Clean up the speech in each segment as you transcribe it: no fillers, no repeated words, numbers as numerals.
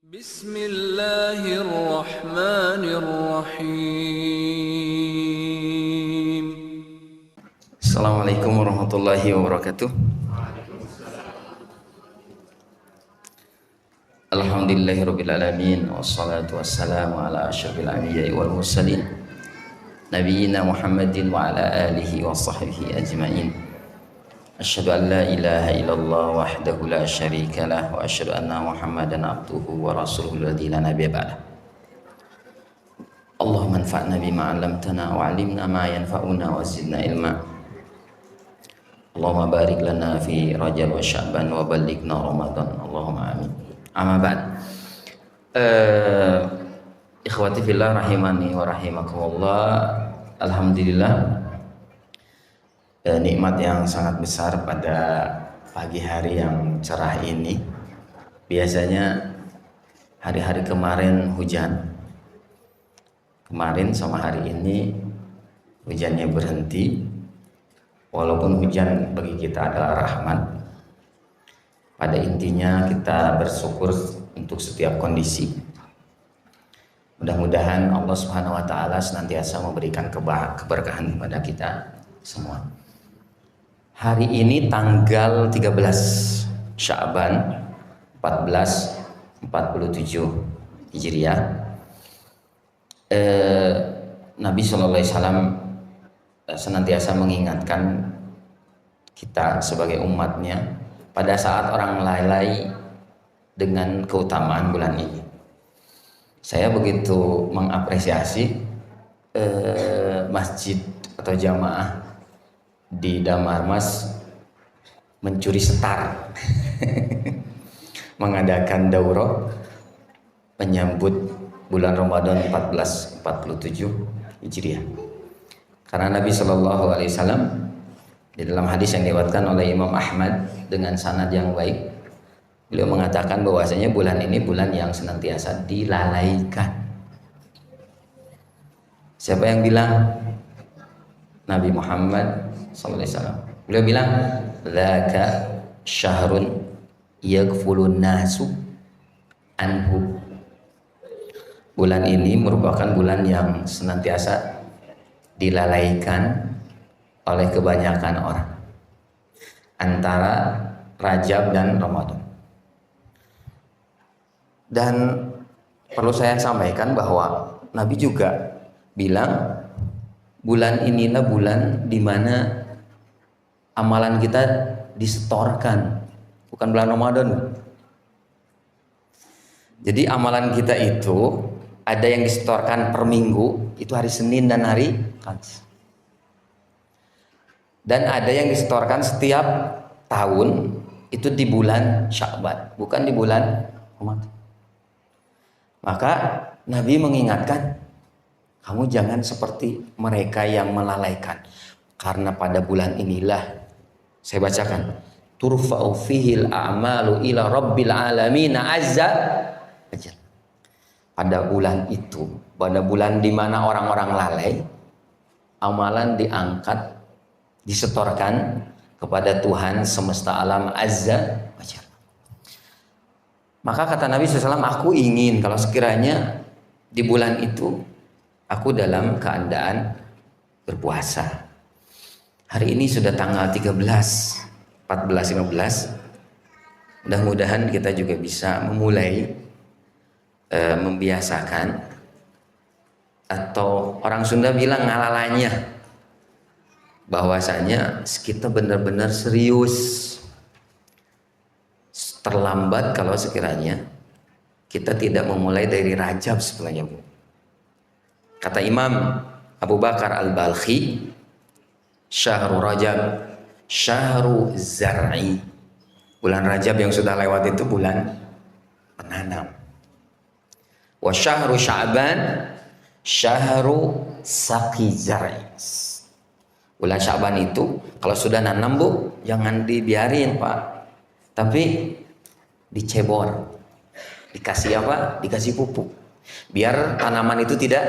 Bismillahirrahmanirrahim. Assalamualaikum warahmatullahi wabarakatuh. Alhamdulillahirabbil alamin wassalatu wassalamu ala asyrofil anbiya'i wal mursalin nabiyina Muhammadin wa ala alihi wa sahbihi ajmain. Asyhadu an la ilaha illallah wahdahu la syarika lah wa asyhadu anna Muhammadan abduhu wa rasuluhu alladzi la nabiyya ba'dah. Allahumma anfa'na bima 'allamtana wa 'allimna ma yanfa'una wa zidna ilma. Allahumma barik lana fi Rajab wa Sya'ban wa ballighna Ramadan. Allahumma amin. Amma ba'd. Ikhwati fillah rahimani wa rahimakumullah. Alhamdulillah, nikmat yang sangat besar pada pagi hari yang cerah ini. Biasanya hari-hari kemarin hujan. Kemarin sama hari ini hujannya berhenti. Walaupun hujan bagi kita adalah rahmat, pada intinya kita bersyukur untuk setiap kondisi. Mudah-mudahan Allah Subhanahu wa taala senantiasa memberikan keberkahan kepada kita semua. Hari ini tanggal 13 Sya'ban 1447 Hijriah. Nabi sallallahu alaihi wasallam senantiasa mengingatkan kita sebagai umatnya pada saat orang lalai dengan keutamaan bulan ini. Saya begitu mengapresiasi masjid atau jamaah di Damarmas mencuri setar mengadakan daurah menyambut bulan Ramadan 1447 Hijriah. Karena Nabi Shallallahu Alaihi Wasallam di dalam hadis yang diriwayatkan oleh Imam Ahmad dengan sanad yang baik, beliau mengatakan bahwasanya bulan ini bulan yang senantiasa dilalaikan. Siapa yang bilang? Nabi Muhammad Sallallahu Alaihi Wasallam. Beliau bilang, "Dzaka syahrun yaghfulun nasu anhu." Bulan ini merupakan bulan yang senantiasa dilalaikan oleh kebanyakan orang antara Rajab dan Ramadan. Dan perlu saya sampaikan bahwa Nabi juga bilang bulan inilah bulan di mana amalan kita disetorkan, bukan bulan Ramadan. Jadi amalan kita itu ada yang disetorkan per minggu, itu hari Senin dan hari Kamis. Dan ada yang disetorkan setiap tahun, itu di bulan Sya'ban, bukan di bulan Ramadan. Maka Nabi mengingatkan, kamu jangan seperti mereka yang melalaikan. Karena pada bulan inilah, saya bacakan, turfa'u fihil a'malu ila rabbil alamin azza wajalla. Pada bulan itu, pada bulan di mana orang-orang lalai, amalan diangkat, disetorkan kepada Tuhan semesta alam azza wajalla. Maka kata Nabi SAW, aku ingin kalau sekiranya di bulan itu aku dalam keadaan berpuasa. Hari ini sudah tanggal 13, 14, 15. Mudah-mudahan kita juga bisa memulai membiasakan, atau orang Sunda bilang ngalalanya, bahwasanya kita benar-benar serius. Terlambat kalau sekiranya kita tidak memulai dari Rajab sebenarnya, Bu. Kata Imam Abu Bakar Al-Balkhi, Syahrul Rajab Syahrul Zar'i. Bulan Rajab yang sudah lewat itu bulan penanam. Wa Syahrul Sya'ban Syahrul Saqi Zar'i. Bulan Sya'ban itu kalau sudah nanam, Bu, jangan dibiarin, Pak. Tapi dicebor. Dikasih apa? Dikasih pupuk. Biar tanaman itu tidak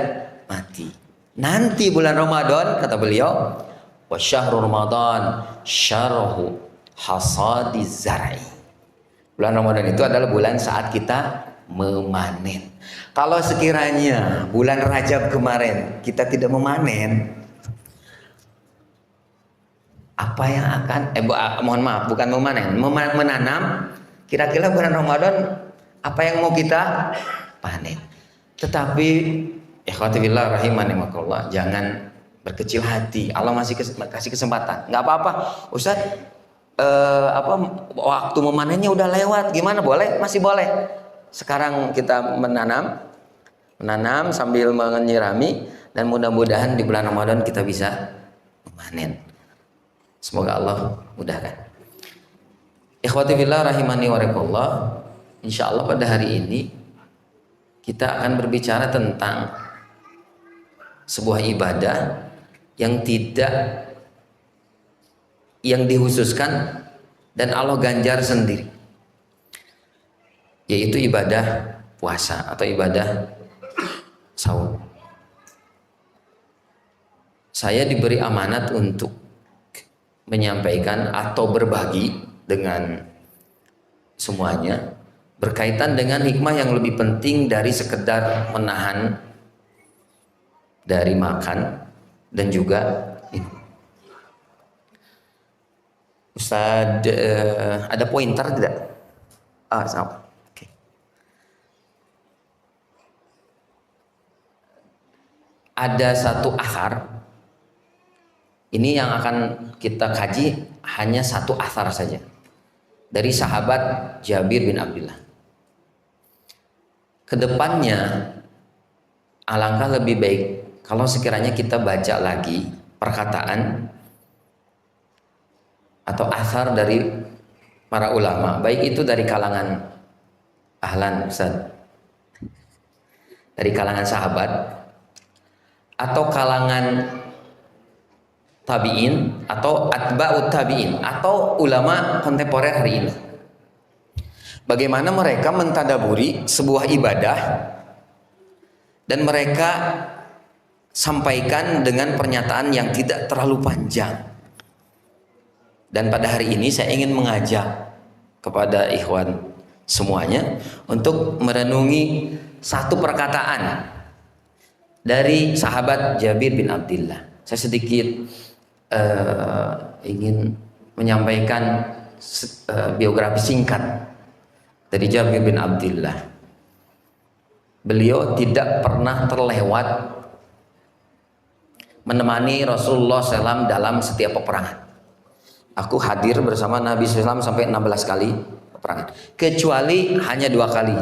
mati. Nanti bulan Ramadan, kata beliau, wa syahrul Ramadan syarhu hasadi zar'i. Bulan Ramadan itu adalah bulan saat kita memanen. Kalau sekiranya bulan Rajab kemarin kita tidak memanen, apa yang akan mohon maaf, bukan memanen, menanam, kira-kira bulan Ramadan apa yang mau kita panen. Tetapi ikhwati fillah rahimanimakallah, jangan berkecil hati. Allah masih kasih kesempatan. Nggak apa-apa, Ustaz. Waktu memanennya udah lewat, gimana, boleh? Masih boleh. Sekarang kita menanam sambil menyirami, dan mudah-mudahan di bulan Ramadan kita bisa memanen. Semoga Allah mudahkan. Ikhwati fillah rahimani wa rahimakumullah. Insyaallah pada hari ini kita akan berbicara tentang sebuah ibadah yang dikhususkan dan Allah ganjar sendiri, yaitu ibadah puasa atau ibadah saum. Saya diberi amanat untuk menyampaikan atau berbagi dengan semuanya berkaitan dengan hikmah yang lebih penting dari sekedar menahan dari makan dan juga minum. Ustaz, ada pointer tidak? Sama. Okay. Ada satu athar. Ini yang akan kita kaji, hanya satu athar saja dari sahabat Jabir bin Abdullah. Kedepannya alangkah lebih baik kalau sekiranya kita baca lagi perkataan atau athar dari para ulama, baik itu dari kalangan Ustaz, dari kalangan sahabat atau kalangan tabi'in atau atba'ut tabi'in atau ulama kontemporer hari ini. Bagaimana mereka mentadaburi sebuah ibadah dan mereka sampaikan dengan pernyataan yang tidak terlalu panjang. Dan pada hari ini saya ingin mengajak kepada ikhwan semuanya untuk merenungi satu perkataan dari sahabat Jabir bin Abdullah. Saya sedikit ingin menyampaikan biografi singkat dari Jabir bin Abdullah. Beliau tidak pernah terlewat menemani Rasulullah SAW dalam setiap peperangan. Aku hadir bersama Nabi SAW sampai 16 kali peperangan, kecuali hanya 2 kali,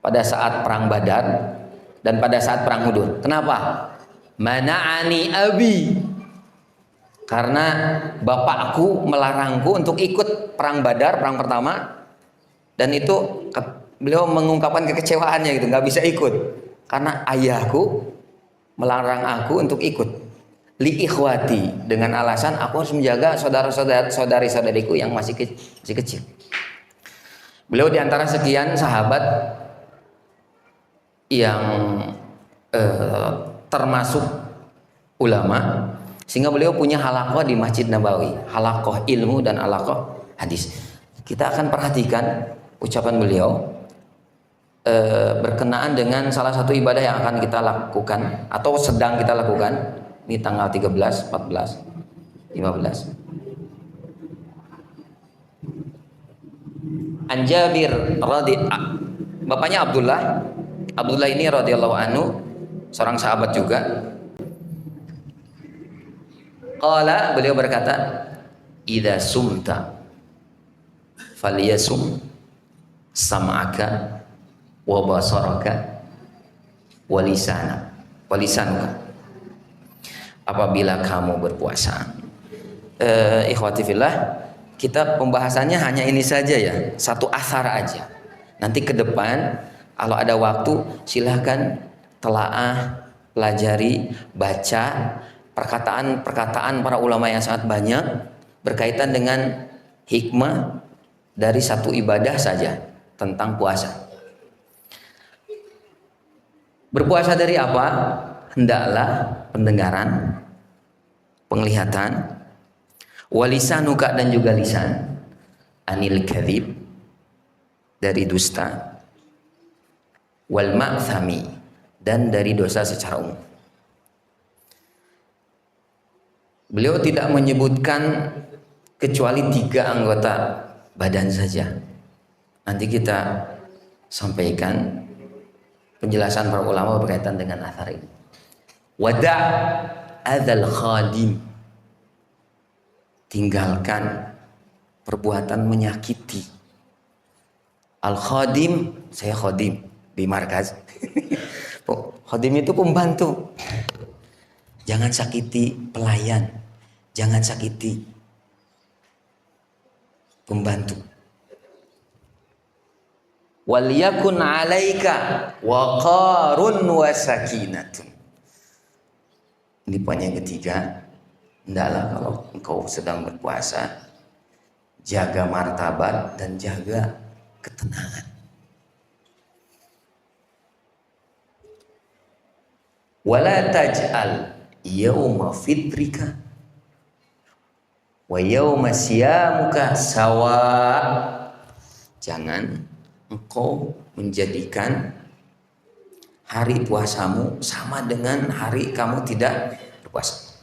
pada saat perang Badar dan pada saat perang Uhud. Kenapa? Mana'ani abi, karena bapakku melarangku untuk ikut perang Badar, perang pertama, dan itu beliau mengungkapkan kekecewaannya gitu, nggak bisa ikut karena ayahku melarang aku untuk ikut. Li ikhwati, dengan alasan aku harus menjaga saudari-saudariku yang masih kecil. Beliau diantara sekian sahabat yang termasuk ulama, sehingga beliau punya halaqah di Masjid Nabawi, halaqah ilmu dan halaqah hadis. Kita akan perhatikan ucapan beliau berkenaan dengan salah satu ibadah yang akan kita lakukan atau sedang kita lakukan. Ini tanggal 13, 14, 15. An Jabir bapaknya Abdullah ini radhiyallahu anhu, seorang sahabat juga. Qala, beliau berkata, idza sumta falyasum sam'aka wa basaraka wa lisanuka. Apabila kamu berpuasa, ikhwati fillah, kita pembahasannya hanya ini saja ya, satu asar aja. Nanti ke depan kalau ada waktu silahkan telaah, pelajari, baca perkataan-perkataan para ulama yang sangat banyak berkaitan dengan hikmah dari satu ibadah saja tentang puasa. Berpuasa dari apa? Hendaklah pendengaran, penglihatan, walisanuka, dan juga lisan, anil kadzib, dari dusta, wal ma'thami, dan dari dosa secara umum. Beliau tidak menyebutkan kecuali 3 anggota badan saja. Nanti kita sampaikan penjelasan para ulama berkaitan dengan athar ini. Wada' adzal khadim, tinggalkan perbuatan menyakiti. Al khadim, saya khadim di markaz. Khadim itu pembantu. Jangan sakiti pelayan, jangan sakiti pembantu. Wal yakun 'alaika waqarun wa sakinatun. Ini poin yang ketiga. Hendaklah kalau engkau sedang berpuasa, jaga martabat dan jaga ketenangan. Wala taj'al yauma fitrika wa yauma siyamuka sawa. Jangan engkau menjadikan hari puasamu sama dengan hari kamu tidak berpuasa.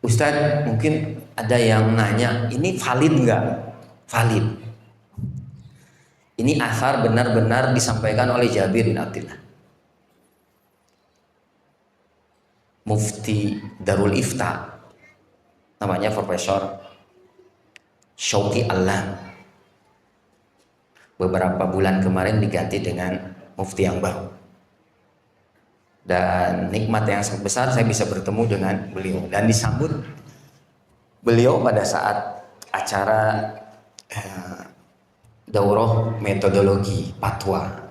Ustadz, mungkin ada yang nanya, ini valid nggak? Valid. Ini athar benar-benar disampaikan oleh Jabir bin Abdullah, Mufti Darul Ifta, namanya Profesor Syauqi Alam. Beberapa bulan kemarin diganti dengan mufti yang baru. Dan nikmat yang sangat besar saya bisa bertemu dengan beliau dan disambut beliau pada saat acara daurah metodologi fatwa.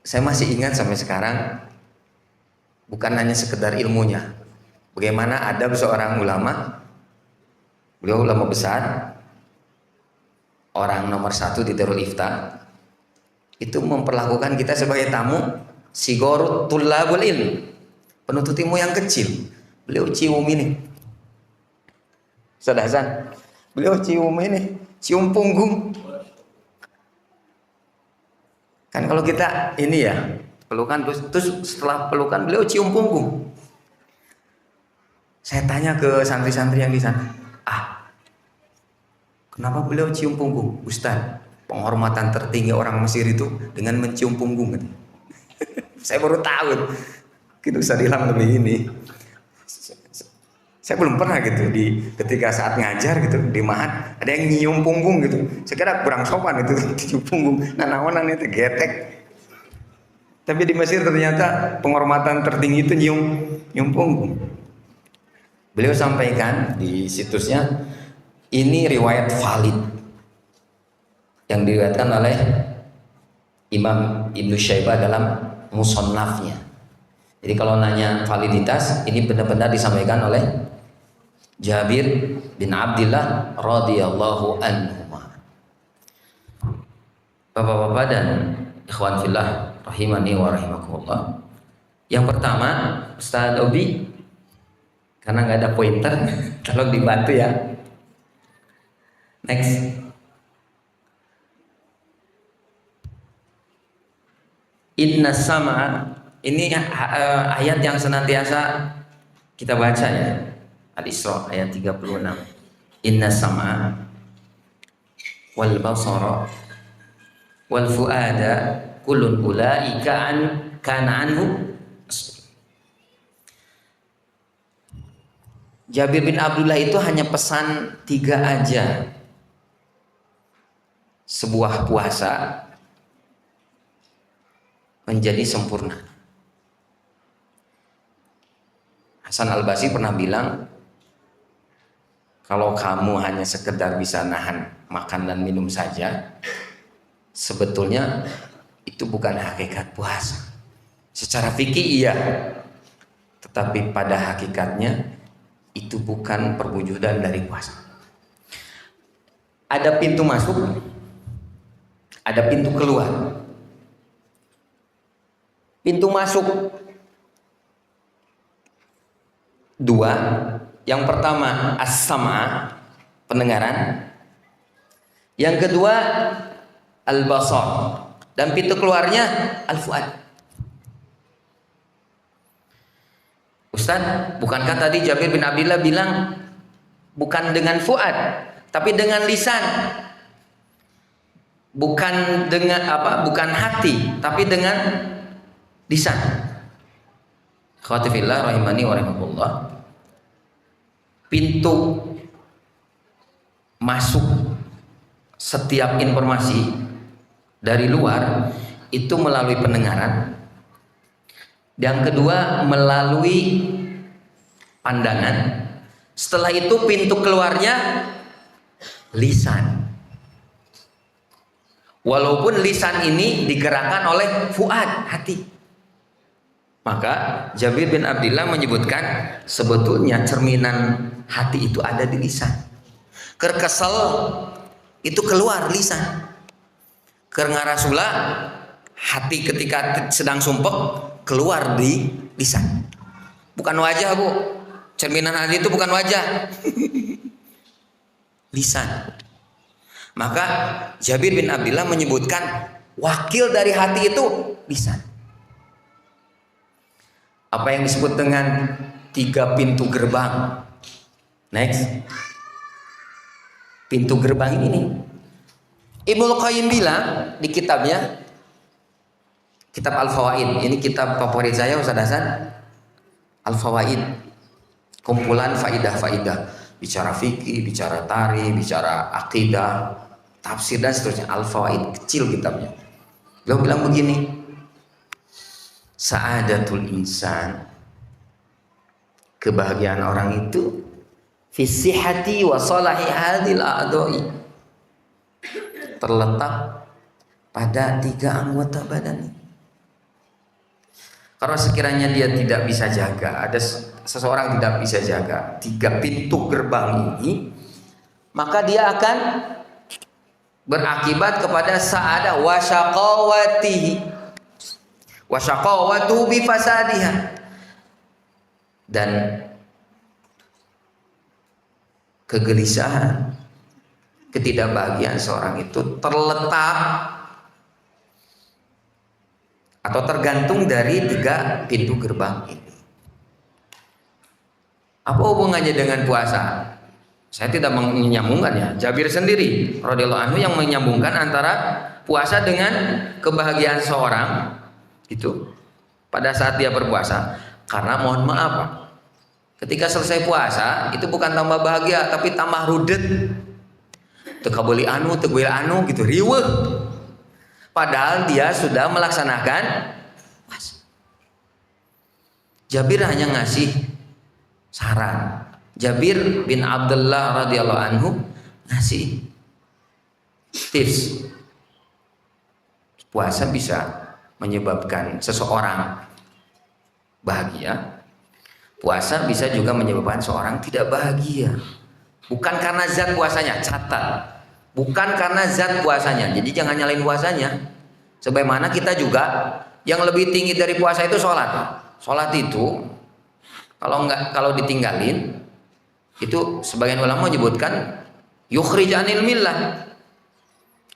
Saya masih ingat sampai sekarang, bukan hanya sekedar ilmunya, bagaimana adab seorang ulama. Beliau ulama besar, orang nomor 1 di Darul Ifta, itu memperlakukan kita sebagai tamu, sigorut tullabul ilm, penuntut ilmu yang kecil. Beliau cium ini, Ustaz Hasan, beliau cium ini, cium punggung. Kan kalau kita ini ya pelukan, terus setelah pelukan beliau cium punggung. Saya tanya ke santri-santri yang di sana, kenapa beliau cium punggung? Ustaz, penghormatan tertinggi orang Mesir itu dengan mencium punggung. Saya baru tahu. Gitu Ustaz Ilham lebih ini. Saya belum pernah gitu ketika saat ngajar gitu di Mahat ada yang nyium punggung gitu. Saya kira kurang sopan itu cium punggung. Nah, nawanan itu getek. Tapi di Mesir ternyata penghormatan tertinggi itu nyium punggung. Beliau sampaikan di situsnya, ini riwayat valid yang diriwayatkan oleh Imam Ibnu Syaibah dalam Musannafnya. Jadi kalau nanya validitas, ini benar-benar disampaikan oleh Jabir bin Abdullah radhiyallahu anhu. Bapak-bapak dan ikhwan fillah rahimani wa rahimakumullah. Yang pertama, Ustaz Obi, karena nggak ada pointer, tolong dibantu ya. Next. Inna sama, ini ayat yang senantiasa kita baca ya. Al-Isra ayat 36. Inna sama wal basara wal fuada kullun ulaika kana anhu. Jabir bin Abdullah itu hanya pesan 3 aja. Sebuah puasa menjadi sempurna. Hasan Al-Basri pernah bilang, kalau kamu hanya sekedar bisa nahan makan dan minum saja, sebetulnya itu bukan hakikat puasa. Secara fikih iya, tetapi pada hakikatnya itu bukan perwujudan dari puasa. Ada pintu masuk, ada pintu keluar. Pintu masuk 2. Yang pertama as-sama', pendengaran. Yang kedua al-basar, dan pintu keluarnya al-fuad. Ustaz, bukankah tadi Jabir bin Abdullah bilang bukan dengan fuad, tapi dengan lisan? Bukan dengan apa? Bukan hati, tapi dengan lisan. Khawatifillah rahimani wa rahimakumullah. Pintu masuk setiap informasi dari luar itu melalui pendengaran. Yang kedua melalui pandangan. Setelah itu pintu keluarnya lisan. Walaupun lisan ini digerakkan oleh fuad, hati. Maka Jabir bin Abdullah menyebutkan sebetulnya cerminan hati itu ada di lisan. Kesel itu keluar lisan. Ngarasula hati ketika sedang sumpek keluar di lisan. Bukan wajah, Bu. Cerminan hati itu bukan wajah. Lisan. Maka Jabir bin Abdullah menyebutkan wakil dari hati itu lisan. Apa yang disebut dengan 3 pintu gerbang. Next. Pintu gerbang ini. Ibnu Qayyim bilang di kitabnya, kitab Al-Fawaid. Ini kitab favorit saya Ustaz Hasan. Al-Fawaid. Kumpulan faidah-faidah. Bicara fikih, bicara tarikh, bicara akidah, tafsir dan seterusnya. Al-Fawaid, kecil kitabnya. Beliau bilang begini, sa'adatul insan, kebahagiaan orang itu fi sihhati wa salahi hadhil a'dha'i, terletak pada 3 anggota badan. Kalau sekiranya dia tidak bisa jaga, ada seseorang tidak bisa jaga 3 pintu gerbang ini, maka dia akan berakibat kepada sa'adah wa syaqawatihi wa syaqawatu bi fasadiha, dan kegelisahan, ketidakbahagiaan seorang itu terletak atau tergantung dari 3 pintu gerbang ini. Apa hubungannya dengan puasa? Saya tidak menyambungkan ya. Jabir sendiri radhiyallahu anhu yang menyambungkan antara puasa dengan kebahagiaan seorang itu pada saat dia berpuasa. Karena mohon maaf, ketika selesai puasa itu bukan tambah bahagia tapi tambah rudet. Tekabuli anu, tegwil anu gitu, riweuh. Padahal dia sudah melaksanakan puasa. Jabir hanya ngasih saran. Jabir bin Abdullah radhiyallahu anhu ngasih tips. Puasa bisa menyebabkan seseorang bahagia. Puasa bisa juga menyebabkan seorang tidak bahagia. Bukan karena zat puasanya, catat. Bukan karena zat puasanya. Jadi jangan nyalain puasanya. Sebagaimana kita juga yang lebih tinggi dari puasa itu sholat. Sholat itu kalau ditinggalin itu sebagian ulama menyebutkan yukhrij anil millah,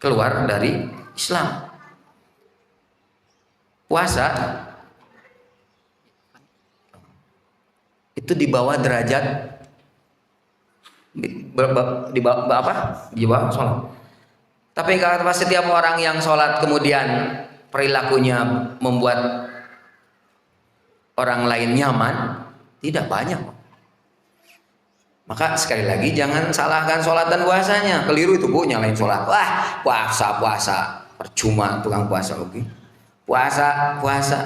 keluar dari Islam. Puasa itu di bawah derajat di bawah sholat. Tapi kalau setiap orang yang sholat kemudian perilakunya membuat orang lain nyaman, tidak banyak. Maka sekali lagi jangan salahkan sholat dan puasanya. Keliru itu, Bu, nyalain sholat. Wah, puasa percuma tukang puasa. Oke. Puasa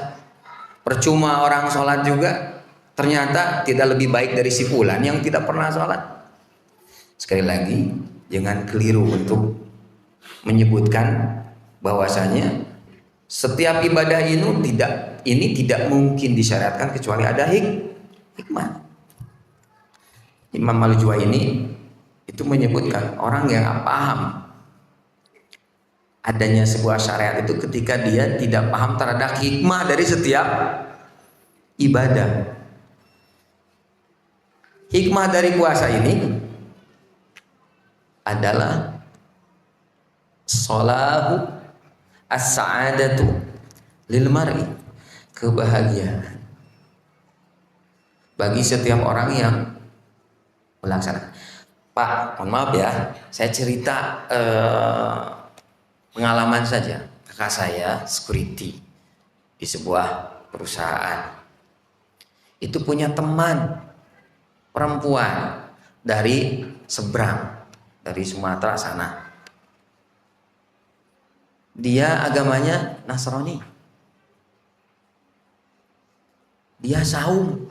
percuma orang sholat juga, ternyata tidak lebih baik dari si fulan yang tidak pernah sholat. Sekali lagi jangan keliru untuk menyebutkan bahwasanya setiap ibadah ini tidak mungkin disyariatkan kecuali ada hikmah. Imam Al-Juwaini itu menyebutkan orang yang paham adanya sebuah syariat itu ketika dia tidak paham terhadap hikmah dari setiap ibadah. Hikmah dari puasa ini adalah Salahu as-sa'adatu lil mar'i, kebahagiaan bagi setiap orang yang melaksanakan. Pak, mohon maaf ya, saya cerita pengalaman saja. Kakak saya security di sebuah perusahaan. Itu punya teman perempuan dari seberang, dari Sumatera sana. Dia agamanya Nasrani. Dia saum.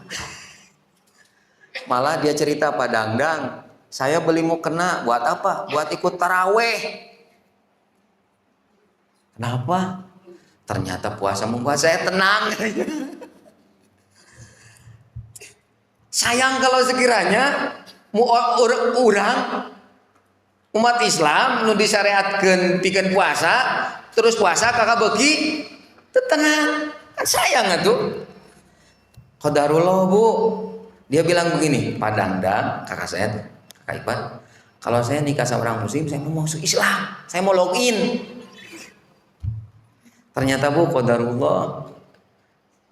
Malah dia cerita, Pak Dangdang, saya beli mukena buat apa? Buat ikut taraweh. Kenapa? Ternyata puasa membuat saya tenang. Sayang kalau sekiranya orang umat Islam nu disyariatkeun pikeun puasa, terus puasa kakak beki tenang. Kan sayang atuh. Qadarullah, Bu. Dia bilang begini, Pak Dangdang, kakak saya tuh, kakak Ipan, kalau saya nikah sama orang muslim, saya mau masuk Islam, saya mau login. Ternyata, Bu, qadarullah,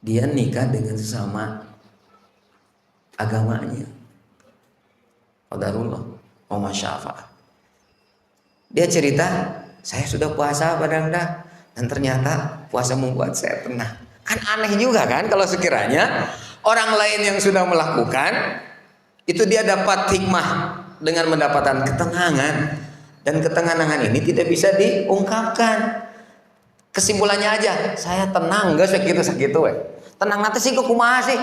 dia nikah dengan sesama agamanya. Qadarullah, oh masya Allah. Dia cerita, saya sudah puasa Pak Dangdang, dan ternyata puasa membuat saya tenang. Kan aneh juga kan kalau sekiranya orang lain yang sudah melakukan itu dia dapat hikmah dengan mendapatkan ketenangan, dan ketenangan ini tidak bisa diungkapkan. Kesimpulannya aja, saya tenang, gak segitu tenang nanti sih kumaha sih.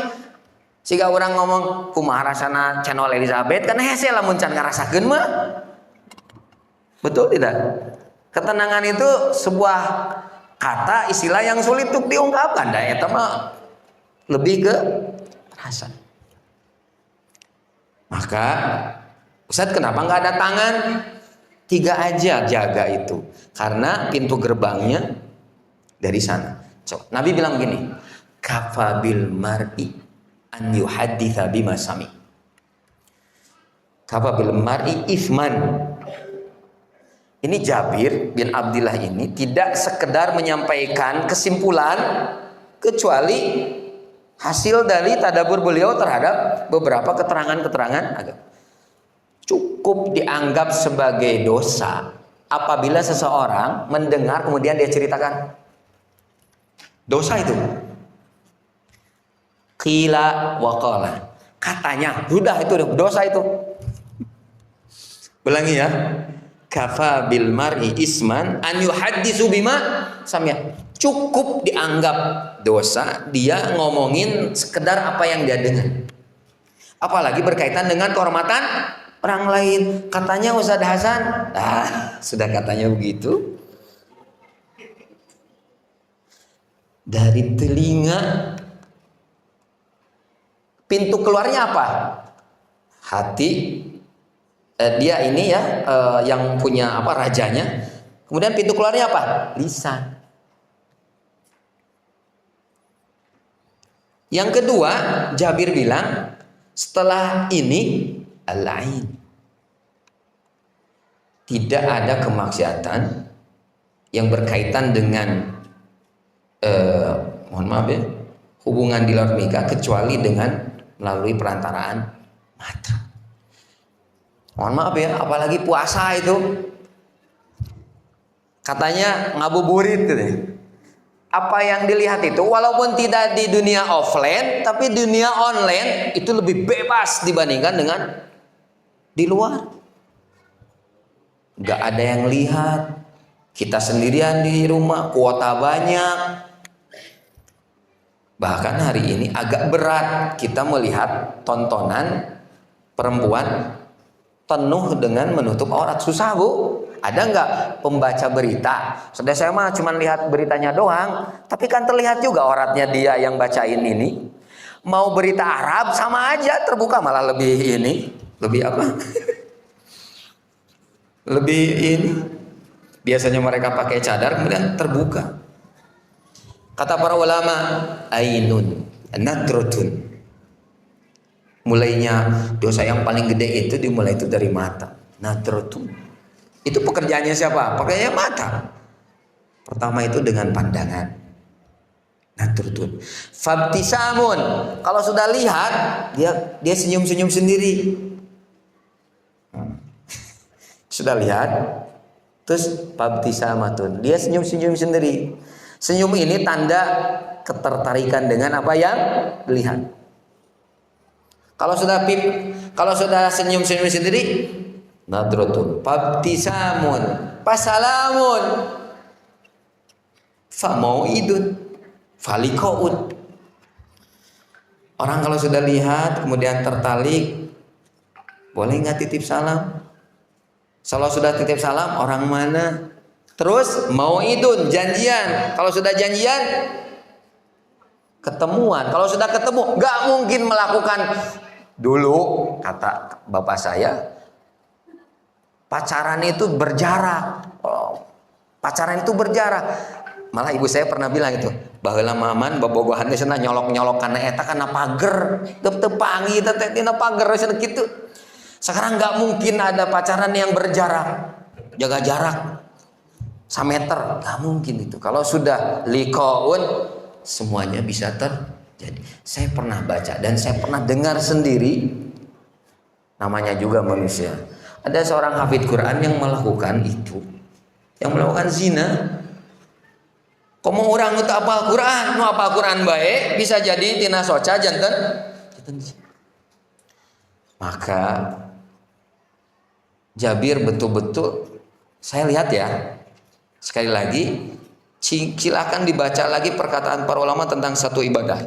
Jika orang ngomong kumaha rasana channel Elizabeth kan hese lamun can ngarasakeun mah. Betul tidak? Ketenangan itu sebuah kata istilah yang sulit untuk diungkapkan. Dah eta mah lebih ke rasa. Maka Ustadz kenapa nggak ada tangan? 3 aja jaga itu, karena pintu gerbangnya dari sana. So, Nabi bilang gini, kafabil mar'i an yuhadditha bima sami. Kafabil mar'i ithman. Ini Jabir bin Abdillah ini tidak sekedar menyampaikan kesimpulan, kecuali hasil dari tadabbur beliau terhadap beberapa keterangan-keterangan agama. Cukup dianggap sebagai dosa apabila seseorang mendengar kemudian dia ceritakan dosa itu. Qila wa qala. Katanya, sudah itu dosa itu. Ulangi ya. Kafa bil mar'i isman an yuhaddisu bima sami'a. Cukup dianggap dosa dia ngomongin sekedar apa yang dia dengar. Apalagi berkaitan dengan kehormatan orang lain. Katanya Ustaz Hasan, sudah katanya begitu. Dari telinga, pintu keluarnya apa? Hati. Dia ini ya yang punya apa, rajanya. Kemudian pintu keluarnya apa? Lisan. Yang kedua, Jabir bilang setelah ini al-ain. Tidak ada kemaksiatan yang berkaitan dengan mohon maaf ya, hubungan di luar nikah kecuali dengan melalui perantaraan mata. Mohon maaf ya, apalagi puasa itu katanya ngabuburit gitu. Apa yang dilihat itu walaupun tidak di dunia offline, tapi dunia online itu lebih bebas dibandingkan dengan di luar. Gak ada yang lihat, kita sendirian di rumah, kuota banyak. Bahkan hari ini agak berat kita melihat tontonan perempuan penuh dengan menutup aurat. Susah, Bu. Ada nggak pembaca berita? Sudah saya mah cuma lihat beritanya doang, tapi kan terlihat juga auratnya dia yang bacain ini. Mau berita Arab sama aja, terbuka malah lebih ini, lebih apa? Lebih ini. Biasanya mereka pakai cadar kemudian terbuka. Kata para ulama, ainun nadrotun. Mulainya dosa yang paling gede itu dimulai itu dari mata. Nadrotun. Itu pekerjaannya siapa? Pekerjaannya mata. Pertama itu dengan pandangan. Nah, turun. Fabtisamun. Kalau sudah lihat, dia senyum-senyum sendiri. Sudah lihat, terus fabtisamatun. Dia senyum-senyum sendiri. Senyum ini tanda ketertarikan dengan apa yang dilihat. Kalau sudah senyum-senyum sendiri, nadratun, fabtisamun, pasalamun, famauidun, falikoun. Orang kalau sudah lihat kemudian tertarik, boleh nggak titip salam? Kalau sudah titip salam, orang mana? Terus mauidun, janjian. Kalau sudah janjian, ketemuan. Kalau sudah ketemu, nggak mungkin melakukan. Dulu kata bapak saya, pacaran itu berjarak. Pacaran itu berjarak. Malah ibu saya pernah bilang itu, baheula maman bobogohan teh cenah nyolok-nyolok kana eta kana pager, teu pangi teh dina pager cenah kitu. Sekarang nggak mungkin ada pacaran yang berjarak, jaga jarak 1 meter, nggak mungkin itu. Kalau sudah liqaun, semuanya bisa terjadi. Saya pernah baca dan saya pernah dengar sendiri, namanya juga manusia. Ada seorang hafid Quran yang melakukan itu, yang melakukan zina. Komo orang nu apal Quran, nu apal Quran bae bisa jadi tina soca janten. Maka Jabir betul-betul, saya lihat ya, sekali lagi silakan dibaca lagi perkataan para ulama tentang satu ibadah.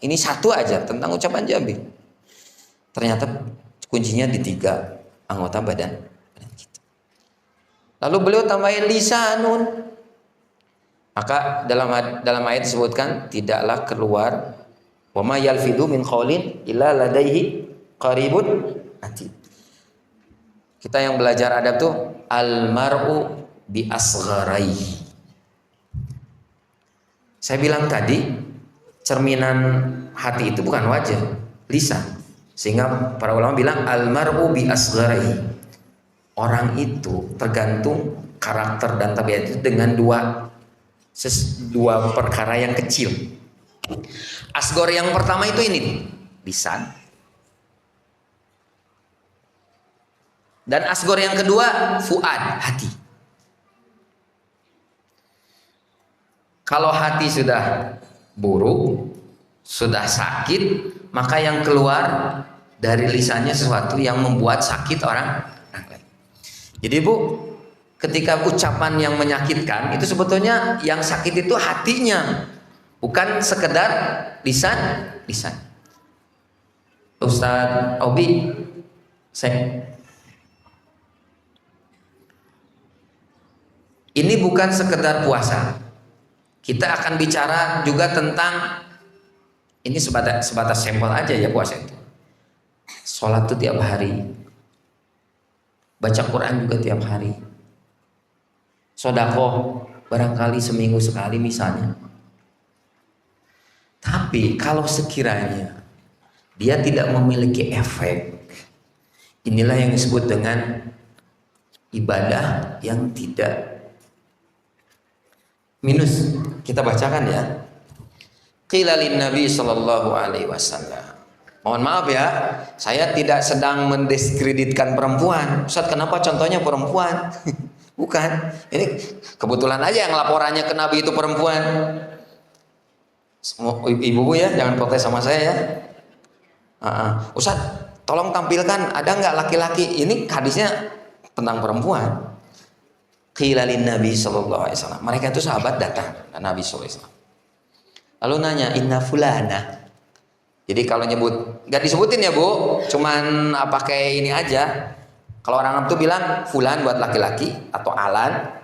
Ini satu aja tentang ucapan Jabir. Ternyata kuncinya di 3 anggota badan kita. Lalu beliau tambahin lisanun. Maka dalam ayat disebutkan tidaklah keluar wa ma yalfidu min qaulin illa ladaihi qaribun atid. Kita yang belajar adab tuh al-mar'u bi asgharaihi. Saya bilang tadi cerminan hati itu bukan wajah, lisan. Sehingga para ulama bilang al-mar'u bi asgharaihi. Orang itu tergantung karakter dan tabiat itu dengan dua perkara yang kecil. Asgor yang pertama itu ini lisan, dan asgor yang kedua fuad, hati. Kalau hati sudah buruk, sudah sakit, maka yang keluar dari lisannya sesuatu yang membuat sakit orang lain. Jadi Bu, ketika ucapan yang menyakitkan itu sebetulnya yang sakit itu hatinya, bukan sekedar lisan. Ustaz Obi, ini bukan sekedar puasa. Kita akan bicara juga tentang, ini sebatas sampel aja ya puasa itu. Sholat itu tiap hari, baca Quran juga tiap hari. Sodakoh barangkali seminggu sekali misalnya. Tapi kalau sekiranya dia tidak memiliki efek, inilah yang disebut dengan ibadah yang tidak minus. Kita bacakan ya. Qila lin Nabi sallallahu alaihi wasallam. Mohon maaf ya, saya tidak sedang mendiskreditkan perempuan. Ustaz, kenapa contohnya perempuan? Bukan, ini kebetulan aja yang laporannya ke Nabi itu perempuan. Ibu ya, jangan protes sama saya ya. Ustaz, tolong tampilkan ada nggak laki-laki? Ini hadisnya tentang perempuan. Qila lin Nabi sallallahu alaihi wasallam. Mereka itu sahabat datang ke Nabi sallallahu alaihi wasallam. Lalu nanya, inna fulana. Jadi kalau nyebut, nggak disebutin ya Bu, cuman pakai ini aja. Kalau orang Arab tuh bilang fulan buat laki-laki atau alan.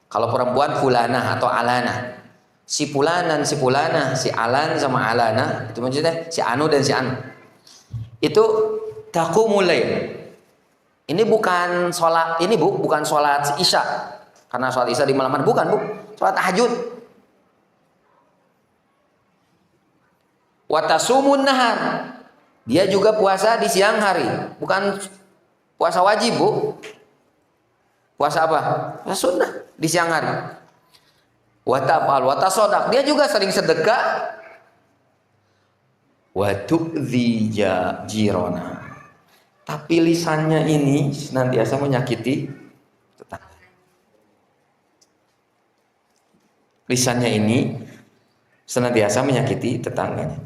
Kalau perempuan fulana atau alana. Si fulanan, si fulana, si alan sama alana, itu maksudnya si anu dan si anu. Itu taqumul lail. Ini bukan sholat, ini Bu, bukan sholat isya. Karena sholat isya di malam hari, bukan Bu, sholat tahajud. Wa tasumun nahar. Dia juga puasa di siang hari, bukan puasa wajib Bu. Puasa apa? Puasa sunnah di siang hari. Wa tafal wa tasaddaq. Dia juga sering sedekah. Wa tu'dzi jirana. Tapi lisannya ini senantiasa menyakiti tetangga. Lisannya ini senantiasa menyakiti tetangganya.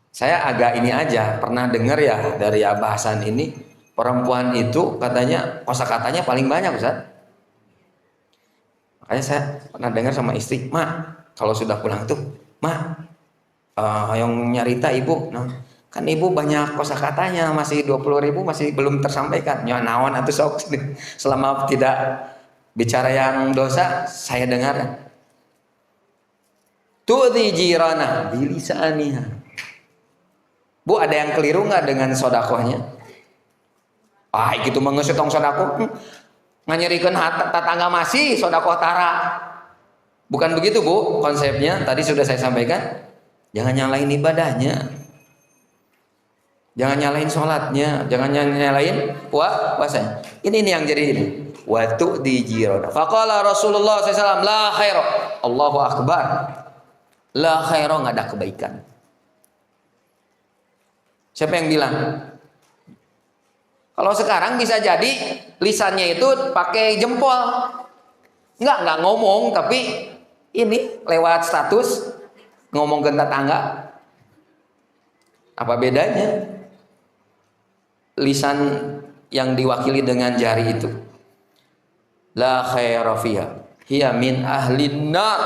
Saya agak ini aja, pernah dengar ya dari bahasan ini, perempuan itu katanya kosakatanya paling banyak, Ustaz. Makanya saya pernah dengar sama istri, "Mak, kalau sudah pulang tuh, Mak, yang nyarita ibu, nah, kan ibu banyak kosakatanya, masih 20.000 masih belum tersampaikan. Ya naon atuh sok, selama tidak bicara yang dosa, saya dengar. Tu'dzi jirana bilisaniha." Bu, ada yang keliru nggak dengan sodakohnya? Gitu mengesutong sodakoh, nganyerikeun tetangga masih sodakoh tara. Bukan begitu, Bu, konsepnya. Tadi sudah saya sampaikan. Jangan nyalain ibadahnya, jangan nyalain sholatnya, jangan nyalain puasanya. Ini yang jadi ini. Waktu di jirona. Faqala Rasulullah SAW, la khaira. Allahu Akbar. La khaira, nggak ada kebaikan. Siapa yang bilang? Kalau sekarang bisa jadi lisannya itu pakai jempol, nggak ngomong, tapi ini lewat status ngomong ke tetangga. Apa bedanya? Lisan yang diwakili dengan jari itu. La khaira fiha, hiya min ahlin nar.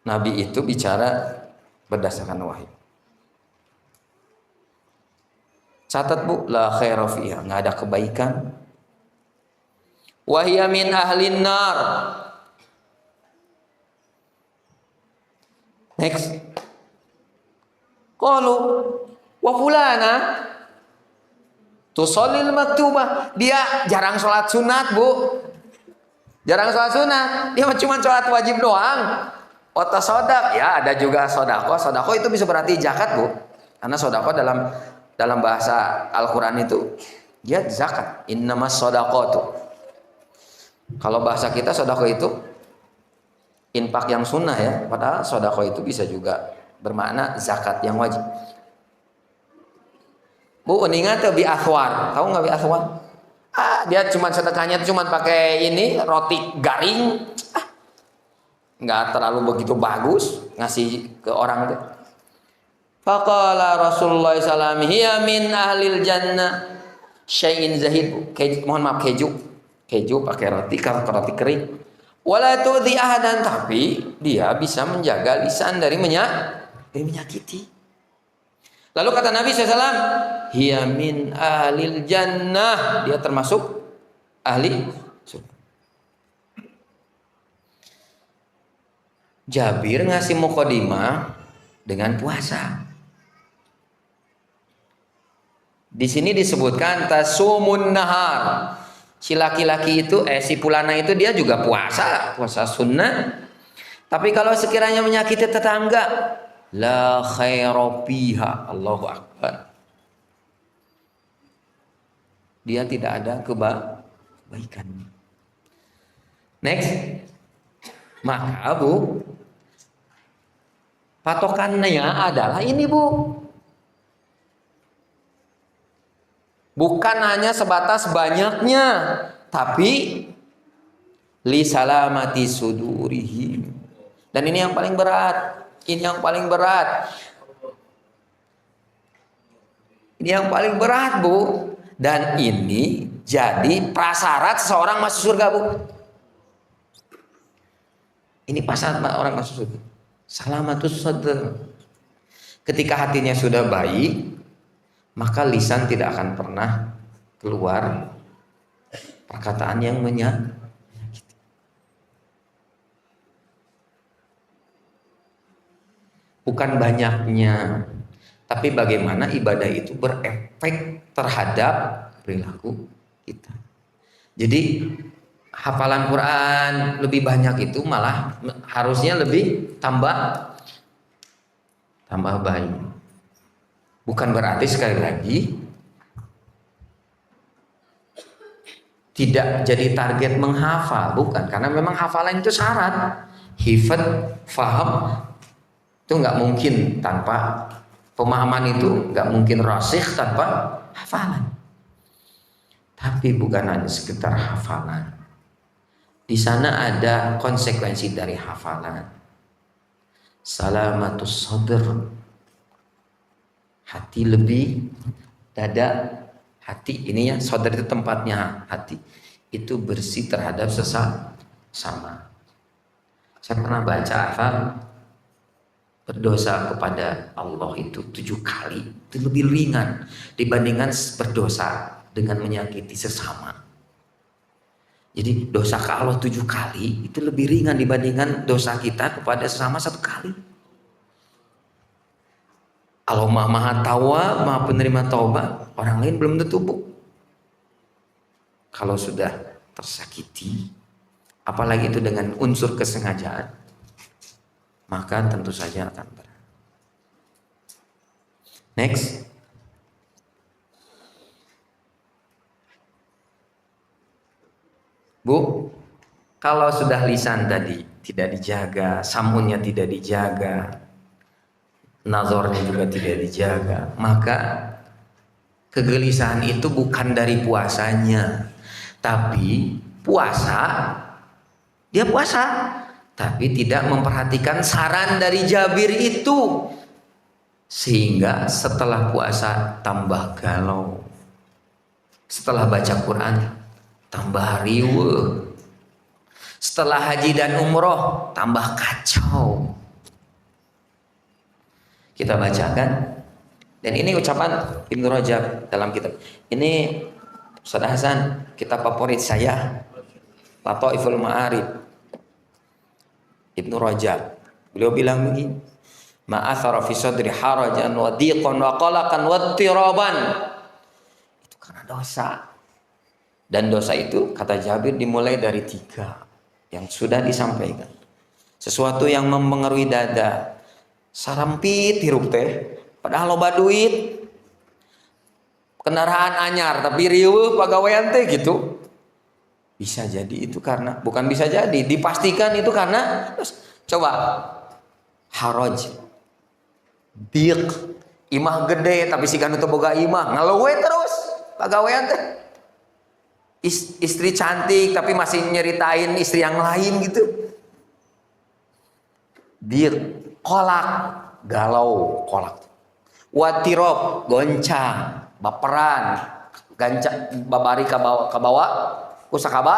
Nabi itu bicara berdasarkan wahyu. Catat, Bu, la khaira fiha, nggak ada kebaikan. Wa hiya min ahlin nar. Next. Qalu wa fulana tusallil maktubah. Dia jarang sholat sunat, Bu. Jarang sholat sunat. Dia cuma sholat wajib doang. Wa tasaddaq, ya ada juga sedekah. Sedekah itu bisa berarti zakat, Bu. Karena sedekah dalam bahasa Al-Qur'an itu dia zakat. Innamas shadaqatu. Kalau bahasa kita sedekah itu infak yang sunnah ya, padahal sedekah itu bisa juga bermakna zakat yang wajib. Bu, ingat bi athwar, tahu nggak bi athwar? Dia cuma sedekahnya cuma pakai ini roti garing, nggak terlalu begitu bagus ngasih ke orang itu. Faqala Rasulullah SAW, hiya min ahlil jannah syai'in zahid. Mohon maaf, keju pakai roti kering. Wala tu'dhi ahadan, tapi dia bisa menjaga lisan dari menyakiti. Lalu kata Nabi SAW, hiya min ahlil jannah, dia termasuk ahli surga. Jabir ngasih mukadimah dengan puasa. Di sini disebutkan tasumun nahar. Si laki-laki itu, si pulana itu dia juga puasa sunnah. Tapi kalau sekiranya menyakiti tetangga, la khaira fiha. Allahu Akbar. Dia tidak ada kebaikan. Next. Maka, Bu, patokannya adalah ini, Bu. Bukan hanya sebatas banyaknya, tapi li salamati sudurihim. Dan ini yang paling berat. Ini yang paling berat, Bu. Dan ini jadi prasyarat seseorang masuk surga, Bu. Ini prasyarat orang masuk surga. Salamatus sadr. Ketika hatinya sudah baik, maka lisan tidak akan pernah keluar perkataan yang menyakiti. Bukan banyaknya, tapi bagaimana ibadah itu berefek terhadap perilaku kita. Jadi hafalan Quran lebih banyak itu malah harusnya lebih tambah baik. Bukan berarti sekali lagi tidak jadi target menghafal, bukan, karena memang hafalan itu syarat. Hifad, faham itu nggak mungkin tanpa pemahaman, itu nggak mungkin rasikh tanpa hafalan. Tapi bukan hanya sekedar hafalan. Di sana ada konsekuensi dari hafalan. Salamatus sadr, hati lebih, dada, hati ini ya, sadr itu tempatnya hati, itu bersih terhadap sesama. Saya pernah baca berdosa kepada Allah itu 7 kali itu lebih ringan dibandingkan berdosa dengan menyakiti sesama. Jadi dosa ke Allah 7 kali itu lebih ringan dibandingkan dosa kita kepada sesama 1 kali. Allah maha tawa, maha penerima taubat, orang lain belum tentu, Bu. Kalau sudah tersakiti, apalagi itu dengan unsur kesengajaan, maka tentu saja akan berat. Next. Bu, kalau sudah lisan tadi tidak dijaga, samunnya tidak dijaga, nazarnya juga tidak dijaga, maka kegelisahan itu bukan dari puasanya, tapi dia puasa, tapi tidak memperhatikan saran dari Jabir itu, sehingga setelah puasa tambah galau, setelah baca Quran tambah riweuh, setelah haji dan umroh tambah kacau. Kita bacakan, dan ini ucapan Ibnu Rajab dalam kitab ini. Ustaz Hasan, kitab favorit saya, Lataiful Ma'arif, Ibnu Rajab. Beliau bilang begini, ma'athara fi sadri harajan wa dhiqan wa qalaqan wa tiraban. Itu karena dosa. Dan dosa itu kata Jabir dimulai dari 3 yang sudah disampaikan. Sesuatu yang mempengaruhi dada, sarampit hirup teh, padahal loba duit, kendaraan anyar tapi riweuh pagawean teh gitu. Bisa jadi itu karena, bukan bisa jadi, dipastikan itu karena coba haraj, diq, imah gede tapi si kanu teu boga imah, ngalewe terus pagawean teh. Istri cantik tapi masih nyeritain istri yang lain gitu. Diq, kolak, galau, kolak. Watirob, goncang, baperan, gancang, babari kabawa, kusakaba,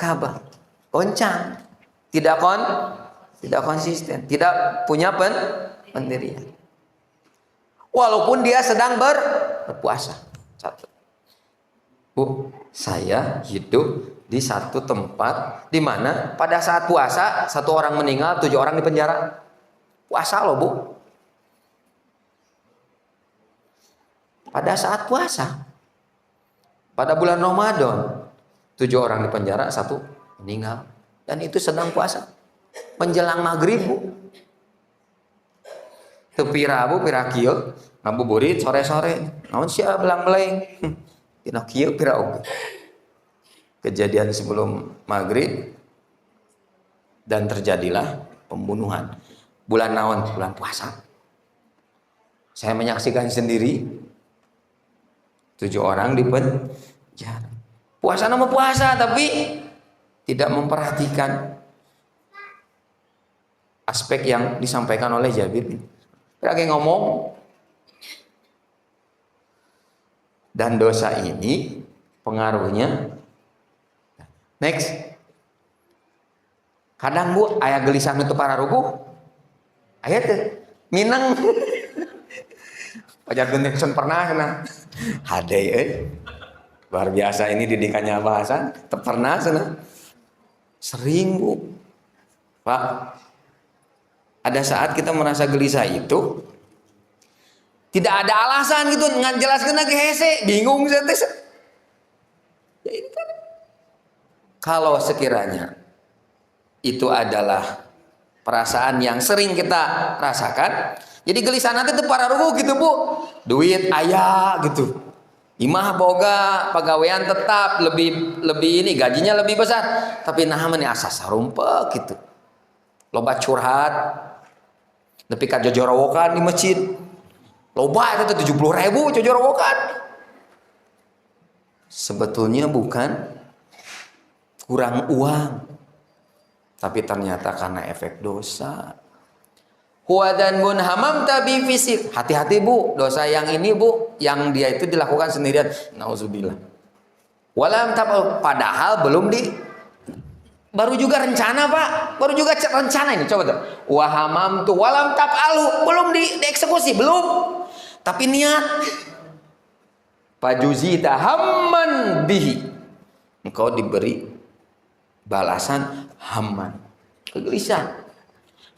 kaba, goncang, tidak konsisten, tidak punya pendirian. Walaupun dia sedang berpuasa. Satu. Bu, saya hidup di satu tempat di mana pada saat puasa 1 orang meninggal, 7 orang di penjara. Puasa loh, Bu. Pada saat puasa, pada bulan Ramadan, 7 orang di penjara, 1 meninggal, dan itu sedang puasa menjelang maghrib, Bu. Tepira, Bu, pira kieu ngabuburit sore-sore, naon sia belang-beleng tina kieu pira oge. Kejadian sebelum maghrib, dan terjadilah pembunuhan. Bulan naon? Bulan puasa. Saya menyaksikan sendiri 7 orang di penjara. Puasa nama puasa tapi tidak memperhatikan aspek yang disampaikan oleh Jabir. Lagi ngomong, dan dosa ini pengaruhnya. Next. Kadang, Bu, aya gelisah nu teu pararuguh. Aya teh minang. Pajar Guntingson pernah kena. Hade luar biasa ini didikannya bahasan. Teu pernah sana. Sering, Bu. Pak, ada saat kita merasa gelisah itu tidak ada alasan gitu, ngan jelaskeun lagi hese, bingung saya teh. Ya ini kan. Kalau sekiranya itu adalah perasaan yang sering kita rasakan, jadi gelisah nanti itu para rugu gitu, Bu. Duit ayah gitu. Imah boga pegawaian tetap lebih ini gajinya lebih besar, tapi nah meni asa sarumpek gitu. Loba curhat. Nepi ka jojorowokan di masjid. Loba itu 70.000 jojorowokan. Sebetulnya bukan kurang uang, tapi ternyata karena efek dosa. Huwadan mun hamam tabi fisik. Hati-hati bu, dosa yang ini bu, yang dia itu dilakukan sendirian. Nauzubillah. Walam tab, padahal belum baru juga rencana pak, baru juga rencana ini. Coba tuh. Wahamam tu walam tab alu, belum dieksekusi, belum. Tapi niat. Fajuzita hamman bihi. Engkau diberi balasan hamman, kegelisahan.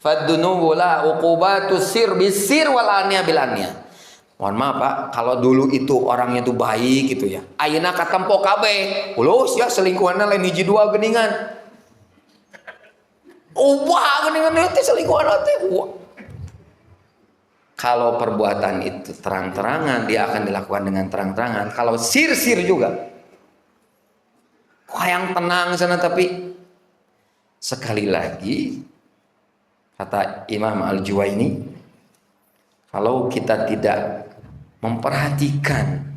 Faddunubu la uqubatu sir bisir wal ania bil ania. Mohon maaf Pak, kalau dulu itu orangnya itu baik gitu ya. Ayeuna katempo kabeh, ulus ya selingkuhanna lain hiji dua geuningan. Wah, geuningan teh selingkuhan teh. Kalau perbuatan itu terang-terangan, dia akan dilakukan dengan terang-terangan. Kalau sir-sir juga, kok yang tenang sana. Tapi sekali lagi kata Imam Al-Juwaini, kalau kita tidak memperhatikan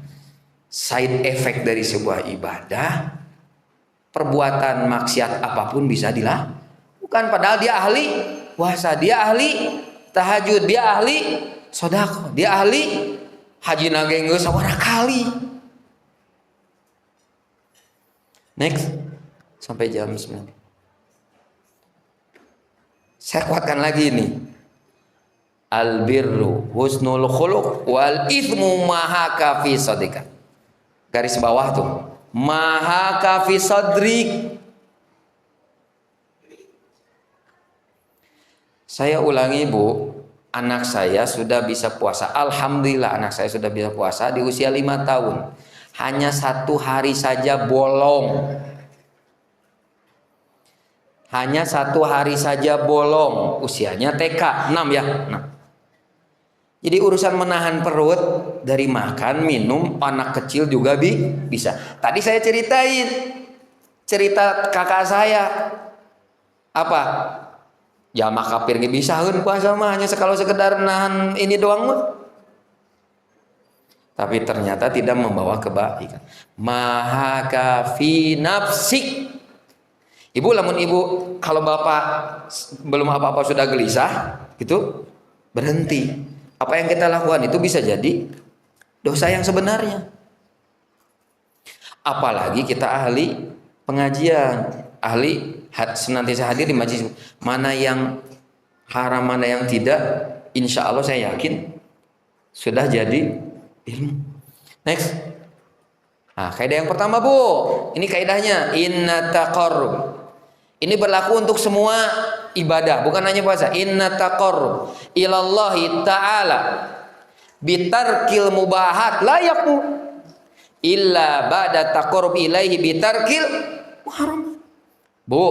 side effect dari sebuah ibadah, perbuatan maksiat apapun bisa dilakukan. Padahal dia ahli puasa, dia ahli tahajud, dia ahli sedekah, dia ahli haji nage geus sabaraha kali. Next sampai jam 9. Saya kuatkan lagi ini. Albirru husnul khuluq wal ithmu mahaka fi sadika. Garis bawah tuh. Mahaka fi sadrik. Saya ulangi Bu, anak saya sudah bisa puasa. Alhamdulillah anak saya sudah bisa puasa di usia 5 tahun. Hanya 1 hari saja bolong. Hanya 1 hari saja bolong, usianya TK 6 ya. Nah. Jadi urusan menahan perut dari makan, minum, anak kecil juga bisa. Tadi saya cerita kakak saya apa? Ya mah kafir ge bisaeun puasa mah hanya kalau sekedar nahan ini doang mah. Tapi ternyata tidak membawa kebaikan. Maha kafi nafsik. Ibu, lamun ibu kalau bapak belum apa-apa sudah gelisah, gitu berhenti. Apa yang kita lakukan itu bisa jadi dosa yang sebenarnya. Apalagi kita ahli pengajian, ahli senantiasa hadir di majelis. Mana yang haram, mana yang tidak, insya Allah saya yakin sudah jadi ilmu. Next. Nah, kaidah yang pertama Bu, ini kaidahnya inna taqarrub. Ini berlaku untuk semua ibadah, bukan hanya puasa. Inna taqarrub ilallahi ta'ala bitarkil mubahat la yakmu illa ba'da taqarrub ilaihi bitarkil muharram. Bu,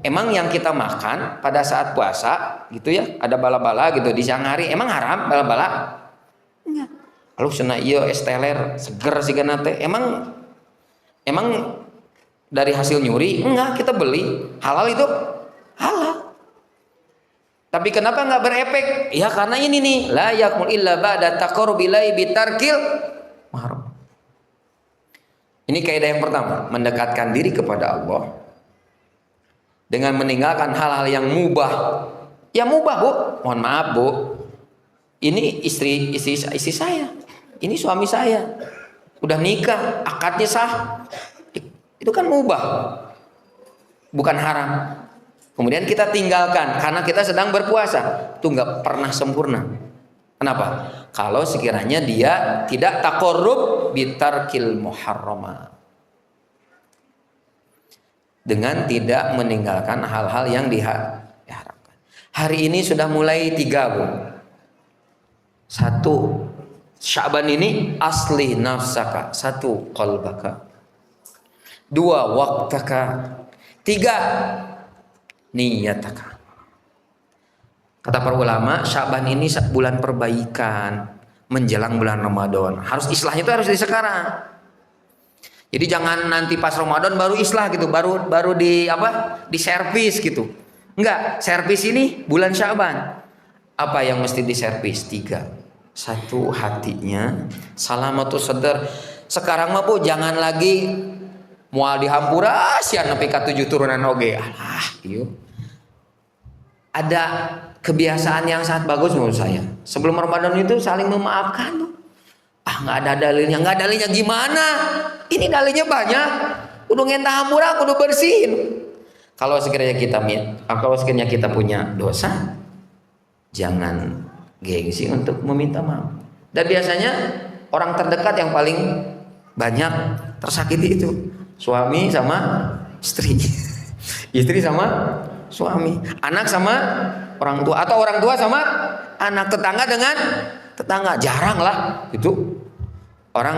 emang yang kita makan pada saat puasa gitu ya, ada bala-bala gitu di siang hari, emang haram bala-bala? Enggak. Kalau cenah ieu es teler seger sigana teh, emang dari hasil nyuri? Enggak, kita beli. Halal itu? Halal. Tapi kenapa enggak berefek? Ya karena ini nih, la yakmul illa ba'da taqarrub ilaihi bitarkil muharram. Ini kaidah yang pertama, mendekatkan diri kepada Allah dengan meninggalkan hal-hal yang mubah. Ya mubah Bu, mohon maaf Bu, ini istri saya, ini suami saya, udah nikah, akadnya sah, itu kan mubah, bukan haram. Kemudian kita tinggalkan karena kita sedang berpuasa, itu nggak pernah sempurna. Kenapa? Kalau sekiranya dia tidak taqarrub bitarkil muharrama, dengan tidak meninggalkan hal-hal yang diharapkan. Hari ini sudah mulai 3 Bu. 1, Sya'ban ini asli nafsaka. 1, qalbaka. 2, waqtaka. 3, niyataka. Kata para ulama, Sya'ban ini bulan perbaikan, menjelang bulan Ramadan. Harus islahnya itu harus di sekarang. Jadi jangan nanti pas Ramadan baru islah gitu, baru di apa? Di servis gitu. Enggak, servis ini bulan Syaban. Apa yang mesti diservis? 3. 1, hatinya, salamatus sadar. Sekarang mah Bu jangan lagi moal dihampura sian nepi ka 7 turunan oge. Alah, ieu. Ada kebiasaan yang sangat bagus menurut saya. Sebelum Ramadan itu saling memaafkan tuh. Nggak ada dalilnya. Nggak dalilnya gimana? Ini dalilnya banyak. Kudu ngentah hampura, kudu bersihin. Kalau sekiranya kita punya dosa, jangan gengsi untuk meminta maaf. Dan biasanya orang terdekat yang paling banyak tersakiti itu suami sama istri, istri sama suami, anak sama orang tua, atau orang tua sama anak, tetangga dengan tetangga. Jarang lah itu orang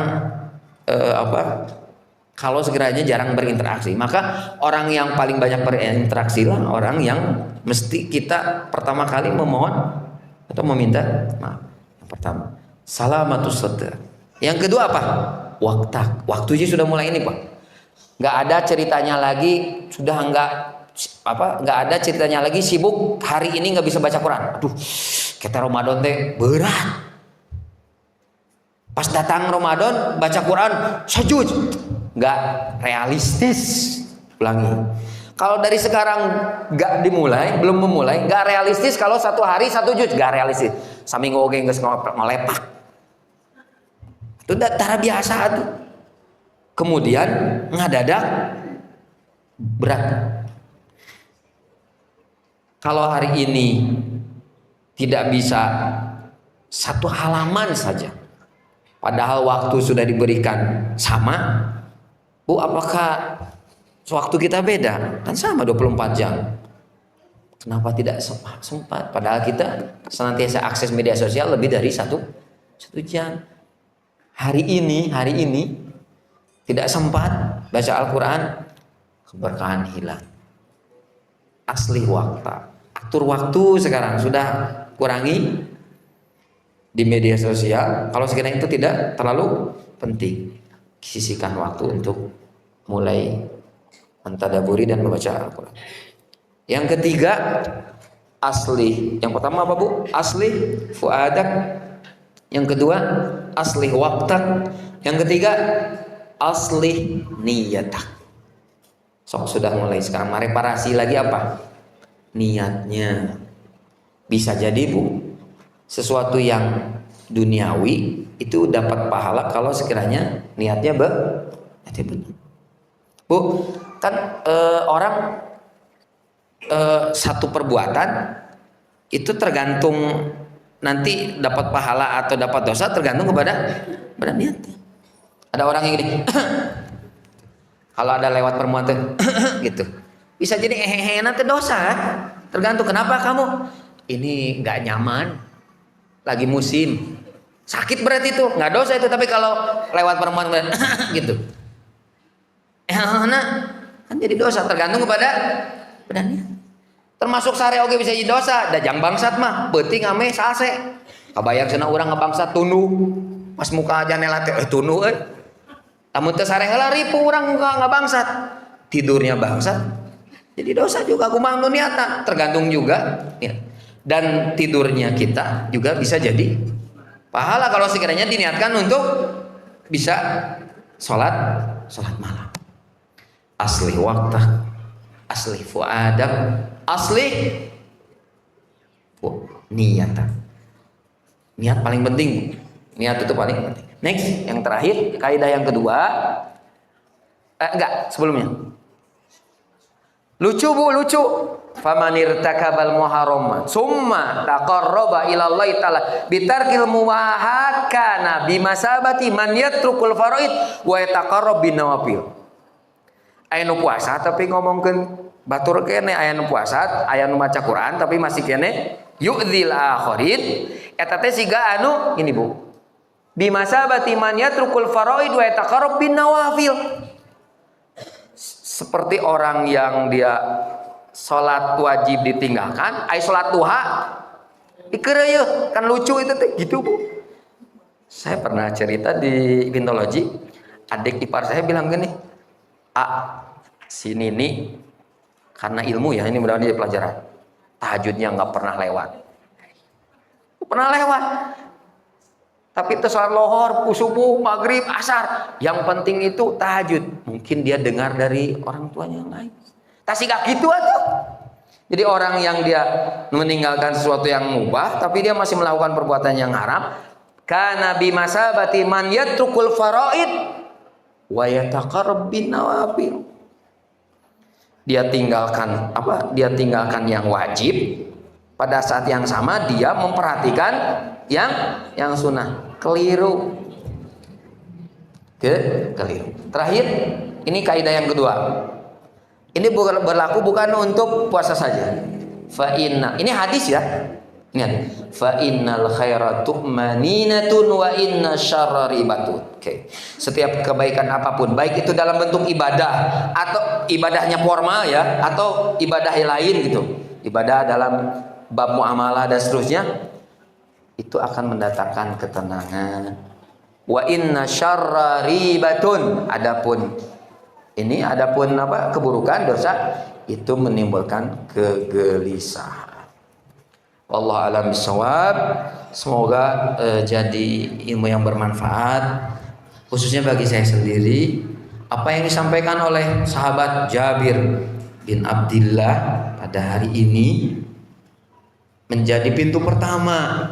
kalau sekiranya jarang berinteraksi, maka orang yang paling banyak berinteraksi lah orang yang mesti kita pertama kali memohon atau meminta maaf. Yang pertama, salamatus sadar. Yang kedua apa? Waktunya sudah mulai ini Pak. Nggak ada ceritanya lagi, nggak ada ceritanya lagi sibuk hari ini nggak bisa baca Quran. Aduh, kita Ramadan teh berat. Pas datang Ramadan baca Quran sujud, nggak realistis. Ulangi. Kalau dari sekarang belum memulai, nggak realistis. Kalau 1 hari 1 juz, nggak realistis. Saminggu oge geus ngolepak. Itu tara biasa tuh. Kemudian ngadadak berat. Kalau hari ini tidak bisa 1 halaman saja, padahal waktu sudah diberikan sama, Bu, apakah waktu kita beda? Kan sama 24 jam. Kenapa tidak sempat? Padahal kita senantiasa akses media sosial lebih dari 1 jam. Hari ini tidak sempat baca Al-Quran, keberkahan hilang. Asli waktu. Atur waktu sekarang sudah kurangi di media sosial. Kalau sekiranya itu tidak terlalu penting, sisihkan waktu untuk mulai mentadaburi dan membaca Al-Quran. Yang ketiga, asli. Yang pertama apa Bu? Asli fuadak. Yang kedua, asli waktak. Yang ketiga, asli niyatak. Sok sudah mulai sekarang mereparasi lagi apa? Niatnya. Bisa jadi Bu, sesuatu yang duniawi itu dapat pahala kalau sekiranya niatnya benar. Bu, kan orang satu perbuatan itu tergantung nanti dapat pahala atau dapat dosa tergantung kepada niatnya. Ada orang yang gini, kalau ada lewat perempuan tuh gitu, bisa jadi nanti dosa. Tergantung kenapa kamu ini nggak nyaman, lagi musim sakit berarti itu nggak dosa itu. Tapi kalau lewat perempuan gitu, kan jadi dosa. Tergantung kepada niat. Termasuk sare oge bisa jadi dosa. Dajang bangsat mah beuting ame sase. Kabayang cenah urang ngabangsat tunu. Pas muka janela teh tunu euy. Lamun teu sare heula ripu urang muka ngabangsat. Tidurnya bangsat. Jadi dosa juga kumaha nu niatna, tergantung juga ya. Dan tidurnya kita juga bisa jadi pahala kalau sekiranya diniatkan untuk bisa sholat malam. Asli waktu, asli fuadak, asli niatan. Niat paling penting. Niat itu paling penting. Next, yang terakhir, kaidah yang kedua. Sebelumnya. Lucu Bu, lucu. Famanir takabal muharram summa taqarraba ila Allah taala bitarkil muwahat kana bimasabati man yatrukul faraid wa yataqarrab bin nawafil. Aya nu puasa tapi ngomongkeun batur kene, aya nu puasa, aya nu maca Quran tapi masih kene yu'dzil akhirin. Eta teh siga anu ini Bu. Bimasabati man yatrukul faraid wa yataqarrab bin nawafil. Seperti orang yang dia sholat wajib ditinggalkan, ay sholat duha dikeureuh kan lucu itu teh gitu Bu. Saya pernah cerita di Bintologi, adik ipar saya bilang gini, si Nini karena ilmu ya, ini mudah-mudahan jadi pelajaran, tahajudnya nggak pernah lewat. Pernah lewat. Tapi itu sholat lohor, subuh, maghrib, asar. Yang penting itu tahajud. Mungkin dia dengar dari orang tuanya yang lain. Tasik gak gitu atuh. Jadi orang yang dia meninggalkan sesuatu yang mubah, tapi dia masih melakukan perbuatan yang haram, kana bimasabati man yatrukul faraid wa yataqarrab bin nawafil. Dia tinggalkan apa? Dia tinggalkan yang wajib. Pada saat yang sama dia memperhatikan yang sunnah. Keliru. Keliru. Terakhir, ini kaidah yang kedua. Ini berlaku bukan untuk puasa saja. Fa inna, ini hadis ya. Ingat, fa innal khairatu maninatun wa inna syarra ribatun. Oke. Setiap kebaikan apapun, baik itu dalam bentuk ibadah atau ibadahnya formal ya, atau ibadah lain gitu. Ibadah dalam bab muamalah dan seterusnya, itu akan mendatangkan ketenangan. Wa inna syarra ribatun, adapun keburukan, dosa itu menimbulkan kegelisahan. Wallahu a'lam bishawab. Semoga jadi ilmu yang bermanfaat, khususnya bagi saya sendiri. Apa yang disampaikan oleh sahabat Jabir bin Abdullah pada hari ini menjadi pintu pertama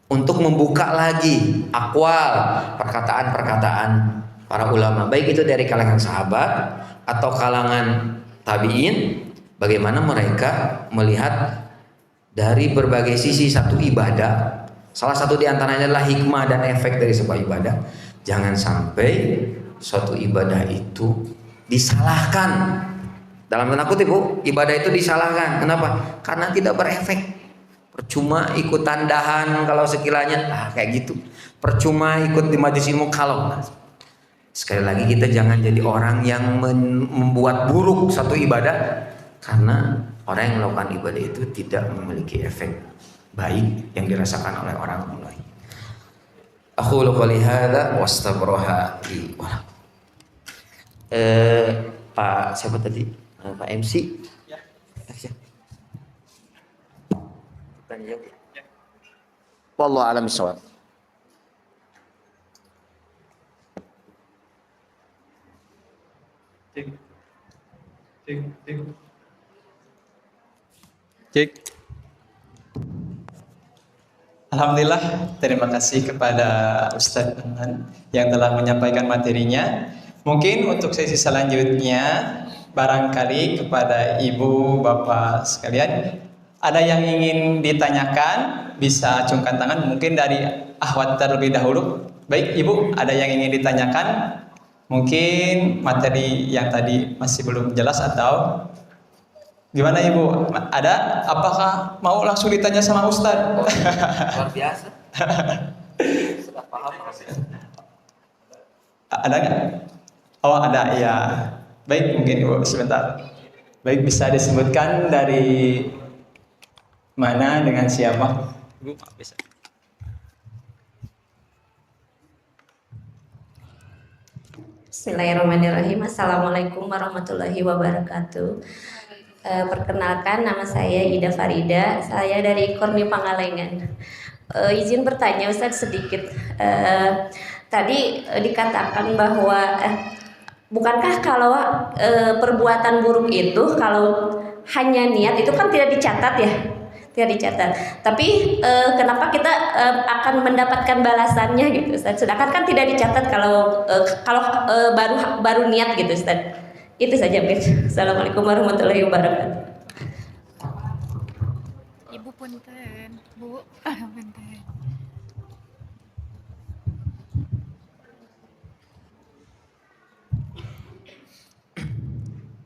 untuk membuka lagi akwal, perkataan-perkataan para ulama, baik itu dari kalangan sahabat atau kalangan tabi'in, bagaimana mereka melihat dari berbagai sisi satu ibadah. Salah satu diantaranya adalah hikmah dan efek dari sebuah ibadah. Jangan sampai suatu ibadah itu disalahkan. Dalam tanda kutip, ibadah itu disalahkan. Kenapa? Karena tidak berefek. Percuma ikut tandahan kalau sekiranya kayak gitu. Percuma ikut di majelis ilmu kalau. Sekali lagi kita jangan jadi orang yang membuat buruk satu ibadah, karena orang yang melakukan ibadah itu tidak memiliki efek baik yang dirasakan oleh orang lain. Aqulu qouli hadza wastaghfiruha li wa lakum. Pak siapa tadi? Pak MC. Ya. Wallahu a'lam bishawab. Cek. Alhamdulillah, terima kasih kepada Ustadz Aman yang telah menyampaikan materinya. Mungkin untuk sesi selanjutnya, barangkali kepada ibu bapak sekalian, ada yang ingin ditanyakan, bisa acungkan tangan. Mungkin dari akhwat terlebih dahulu. Baik ibu, ada yang ingin ditanyakan? Mungkin materi yang tadi masih belum jelas atau gimana ibu? Ada? Apakah mau langsung ditanya sama Ustadz? Luar biasa. Sudah paham. Ada nggak? Oh ada ya. Baik mungkin ibu sebentar. Baik, bisa disebutkan dari mana dengan siapa? Ibu bisa. Bismillahirrahmanirrahim. Assalamualaikum warahmatullahi wabarakatuh. Perkenalkan, nama saya Ida Farida. Saya dari Korni Pangalengan. Izin bertanya Ustaz sedikit. Tadi dikatakan bahwa bukankah kalau perbuatan buruk itu kalau hanya niat itu kan tidak dicatat ya? Tidak dicatat. Tapi kenapa kita akan mendapatkan balasannya gitu Ustaz? Sedangkan kan tidak dicatat kalau baru niat gitu Ustaz. Itu saja Mir. Assalamualaikum warahmatullahi wabarakatuh. Ibu punten, Bu. Punten.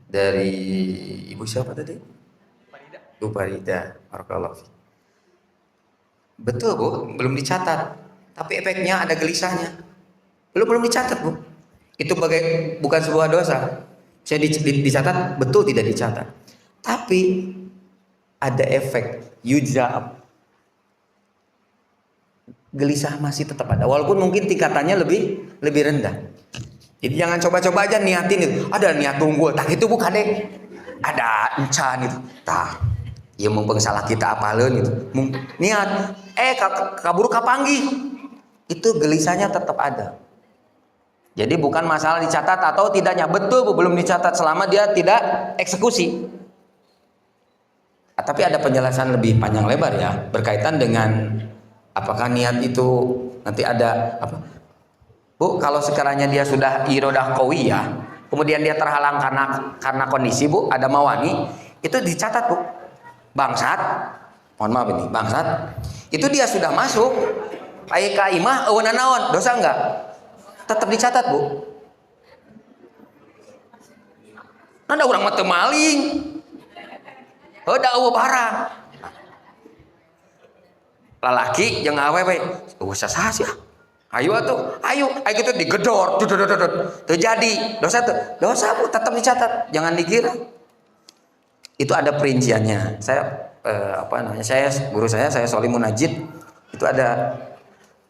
Dari ibu siapa tadi? Bu Farida. Barakallahu fiik. Betul Bu, belum dicatat. Tapi efeknya ada gelisahnya. Belum dicatat Bu. Itu bukan sebuah dosa. Saya dicatat, betul tidak dicatat. Tapi ada efek yujab. gelisah masih tetap ada, walaupun mungkin tingkatannya lebih rendah. Jadi jangan coba-coba aja niatin itu. Ada niat tunggul, tak itu bukan deh. Ada encan itu, tak. Ya mumpung salah kita apaleun gitu. Niat, kaburu kapanggih. Itu gelisahnya tetap ada. Jadi bukan masalah dicatat atau tidaknya, betul belum dicatat selama dia tidak eksekusi. Tapi ada penjelasan lebih panjang lebar ya berkaitan dengan apakah niat itu nanti ada apa? Bu, kalau sekiranya dia sudah irodah qawiyah, kemudian dia terhalang karena kondisi, Bu, ada mawani, itu dicatat, Bu. Bangsat, mohon maaf ini, bangsat, itu dia sudah masuk. Aya kaimah eueuh naon, dosa enggak? Tetap dicatat, Bu. Ada orang mah teu maling. Heuda eueuh barang. Lalaki jeung awewe, eueuh sasaha sih? Ayo atuh, ayo kita digedor, terjadi dosa tuh, dosa, Bu, tetap dicatat, jangan dikira. Itu ada perinciannya. Guru saya Solimun Najid, itu ada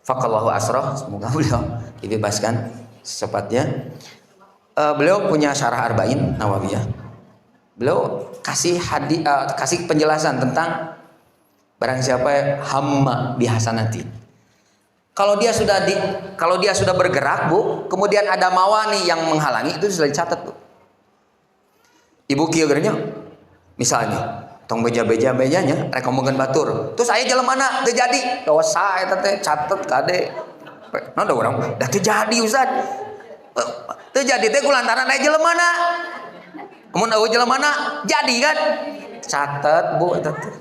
faqallahu asroh, semoga beliau dibebaskan secepatnya. Beliau punya syarah Arba'in Nawawiyah. Beliau kasih penjelasan tentang barang siapa hamma bihasanati. Kalau dia sudah bergerak, Bu, kemudian ada mawani yang menghalangi, itu sudah dicatat, Bu. Ibu kieu gernya misalnya tong beja-bejanya rek ngomongkeun batur. Terus aya jelemana teu jadi, dosa eta teh catet kade. Nah, ada orang dah teu jadi, Ustaz. Teu jadi teh kulantaran aya jelemana. Mun eueuh jelemana jadi kan? Catet, Bu, eta teh.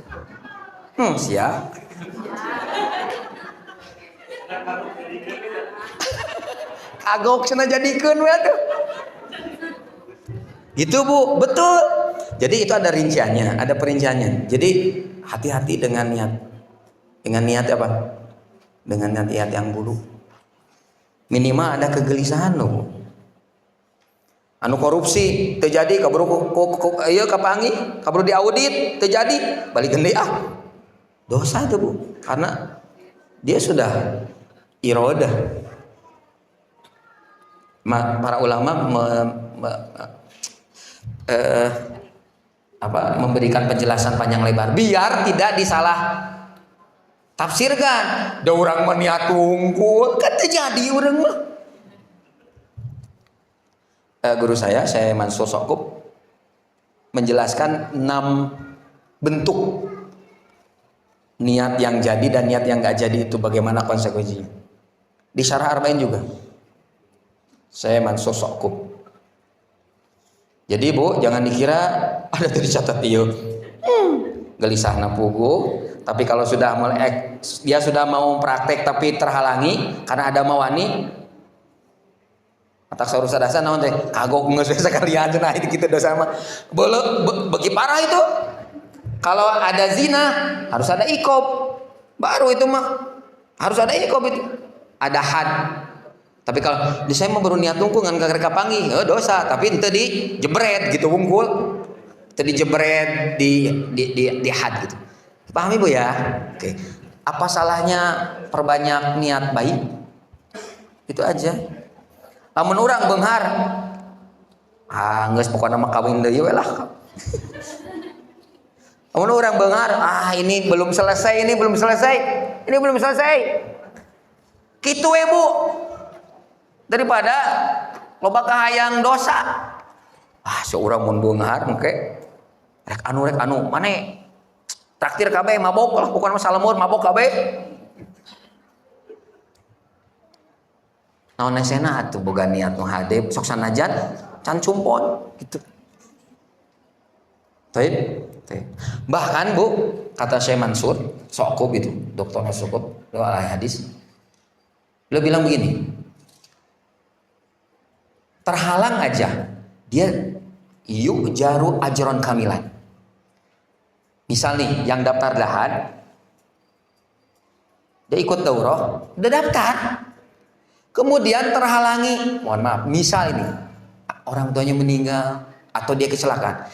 Siap. Kagok cenah jadikeun we atuh. Gitu, Bu, betul. Jadi itu ada rinciannya, ada perinciannya. Jadi hati-hati dengan niat. Dengan niat apa? Dengan niat yang buruk. Minimal ada kegelisahan loh, Bu. Anu korupsi terjadi kaburu ieu kapangi, kaburu diaudit terjadi, balikeun deui dosa tuh, Bu. Karena dia sudah irodah. Para ulama memberikan penjelasan panjang lebar biar tidak disalah tafsirkan. Da urang mah niat unggul kan terjadi urang mah. Guru saya Mansur Sokub menjelaskan 6 bentuk niat yang jadi dan niat yang nggak jadi itu bagaimana konsekuensinya. Di Syarah Arba'in juga. Saya Mansur Sokub. Jadi, Bu, jangan dikira ada tercatat ieu. Gelisahna puguh, tapi kalau sudah mulai dia sudah mau praktek tapi terhalangi karena ada mawani. Matak saur sadasa naon teh? Kagok geus sakalian cenah itu kitu dosa mah. Beuki parah itu. Kalau ada zina harus ada iqab. Baru itu mah harus ada iqab itu. Ada had. Tapi kalau di saya mah baru niat tungku ngan kagak kapangi, dosa, tapi henteu dijebret gitu wungkul. Henteu dijebret di had gitu. Pahami, Bu, ya? Oke. Apa salahnya perbanyak niat baik? Itu aja. Lamun urang beunghar, geus pokona mah kawin deui we lah. Lamun urang beunghar, ini belum selesai. Kitu we, Bu. Daripada loba kahayang dosa. Seurang mun beunghar engke rek anu mane traktir kabeh mabok lah, pokona mah salemur mabok kabeh. Naon esena atuh boga niat nu hade sok sanajan can cumpon gitu. Baik. Bahkan, Bu, kata Syekh Mansur Sokub itu, Dr. Sokub doa hadis. Beliau bilang begini. Terhalang aja dia jaru ajron kamilan. Misal nih yang daftar dahad dia ikut daurah, udah daftar. Kemudian terhalangi, mohon maaf, misal ini orang tuanya meninggal atau dia kecelakaan,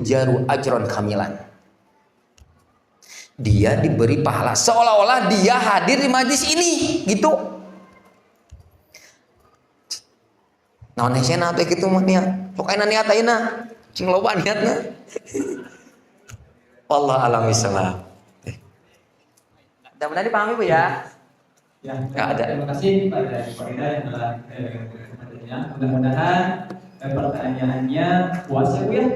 jaru ajron kamilan. dia diberi pahala seolah-olah dia hadir di majlis ini gitu. Naon hesena teh kitu mah niat. Sok ayeuna niat ayeuna. Cing loba niatna. Wallahu a'lam bishawab. Mudah-mudahan dipahami Bu ya. Ya, Nggak ada. terima kasih pada Farida yang telah materinya. Mudah-mudahan pertanyaannya puas ya Bu ya.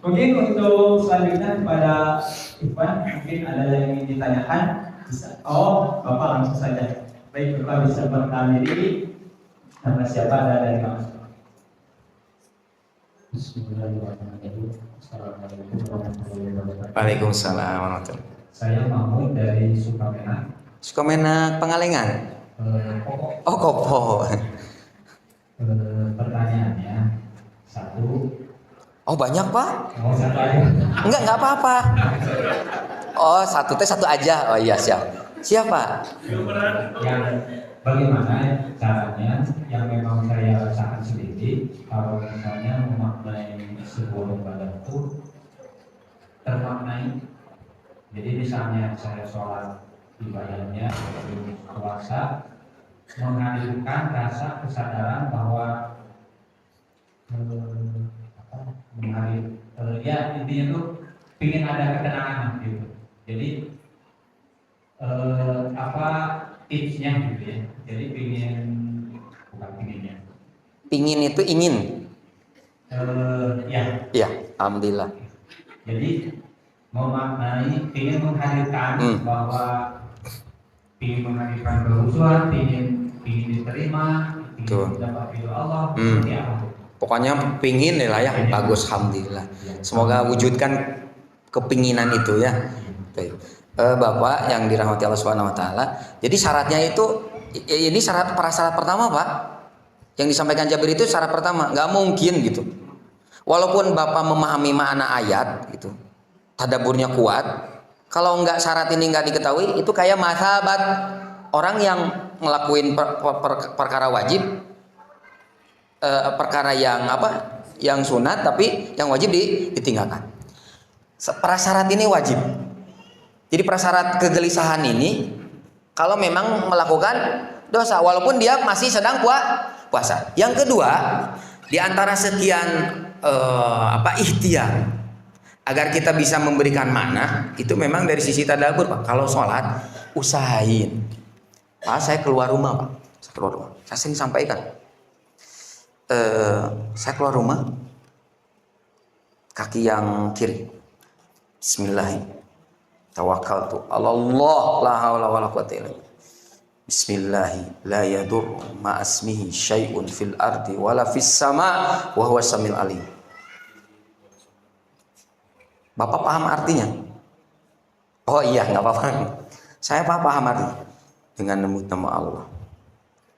Mungkin untuk selanjutnya kepada Ikhwan, mungkin ada yang ingin ditanyakan, bisa. Oh, Bapak langsung saja. Baik, Bapak bisa perkenalkan diri. Nama siapa ada dari mana? Bismillahirrahmanirrahim. Assalamualaikum warahmatullahi wabarakatuh. Waalaikumsalam warahmatullahi. Saya Mahmud dari Sukamenak. Sukamenak Pangalengan. Pokok Oh, Kopo. pertanyaannya satu. Oh, banyak, Pak? Satu aja. Enggak apa-apa. Oh, satu teh satu aja. Oh iya, siap. Siap, Pak. Yang bagaimana caranya yang memang saya rasakan sendiri kalau misalnya memaknai sebuah ibadah itu termaknai. Jadi misalnya saya sholat ibadahnya puasa menghadirkan rasa kesadaran bahwa ya intinya tuh ingin ada ketenangan gitu. Jadi apa tipsnya gitu ya. Jadi bukan pinginnya. Pingin itu ingin. Ya. Iya, alhamdulillah. Jadi memaknai, ingin menghadirkan bahwa ingin menghadirkan kehusuan, ingin diterima, ingin mendapat ridho Allah, seperti apa? Pokoknya pingin lah ya, bagus, alhamdulillah. Semoga wujudkan kepinginan itu ya. Baik. Bapak yang dirahmati Allah Subhanahu wa taala. Jadi syaratnya itu ini prasyarat pertama, Pak. Yang disampaikan Jabir itu syarat pertama, nggak mungkin gitu. Walaupun Bapak memahami makna ayat gitu. Tadaburnya kuat. Kalau nggak syarat ini nggak diketahui, itu kayak mazhabat orang yang ngelakuin perkara wajib, perkara yang apa, yang sunat tapi yang wajib ditinggalkan. Prasyarat ini wajib. Jadi prasyarat kegelisahan ini kalau memang melakukan dosa walaupun dia masih sedang puasa. Yang kedua, di antara sekian ikhtiar agar kita bisa memberikan makna itu memang dari sisi tadabbur, Pak. Kalau sholat usahain. Pak, saya keluar rumah, Pak. Saya keluar rumah. Saya sering sampaikan. Saya keluar rumah kaki yang kiri. Bismillahirrahmanirrahim. Tawakkaltu 'alallah la haula wala quwwata illa billah. Bismillahi la yadur ma asmihi syai'un fil ardi wala fis sama wa huwa samil alim. Bapak paham artinya? Oh iya, nggak apa-apa. Saya paham artinya. Dengan menyebut nama Allah.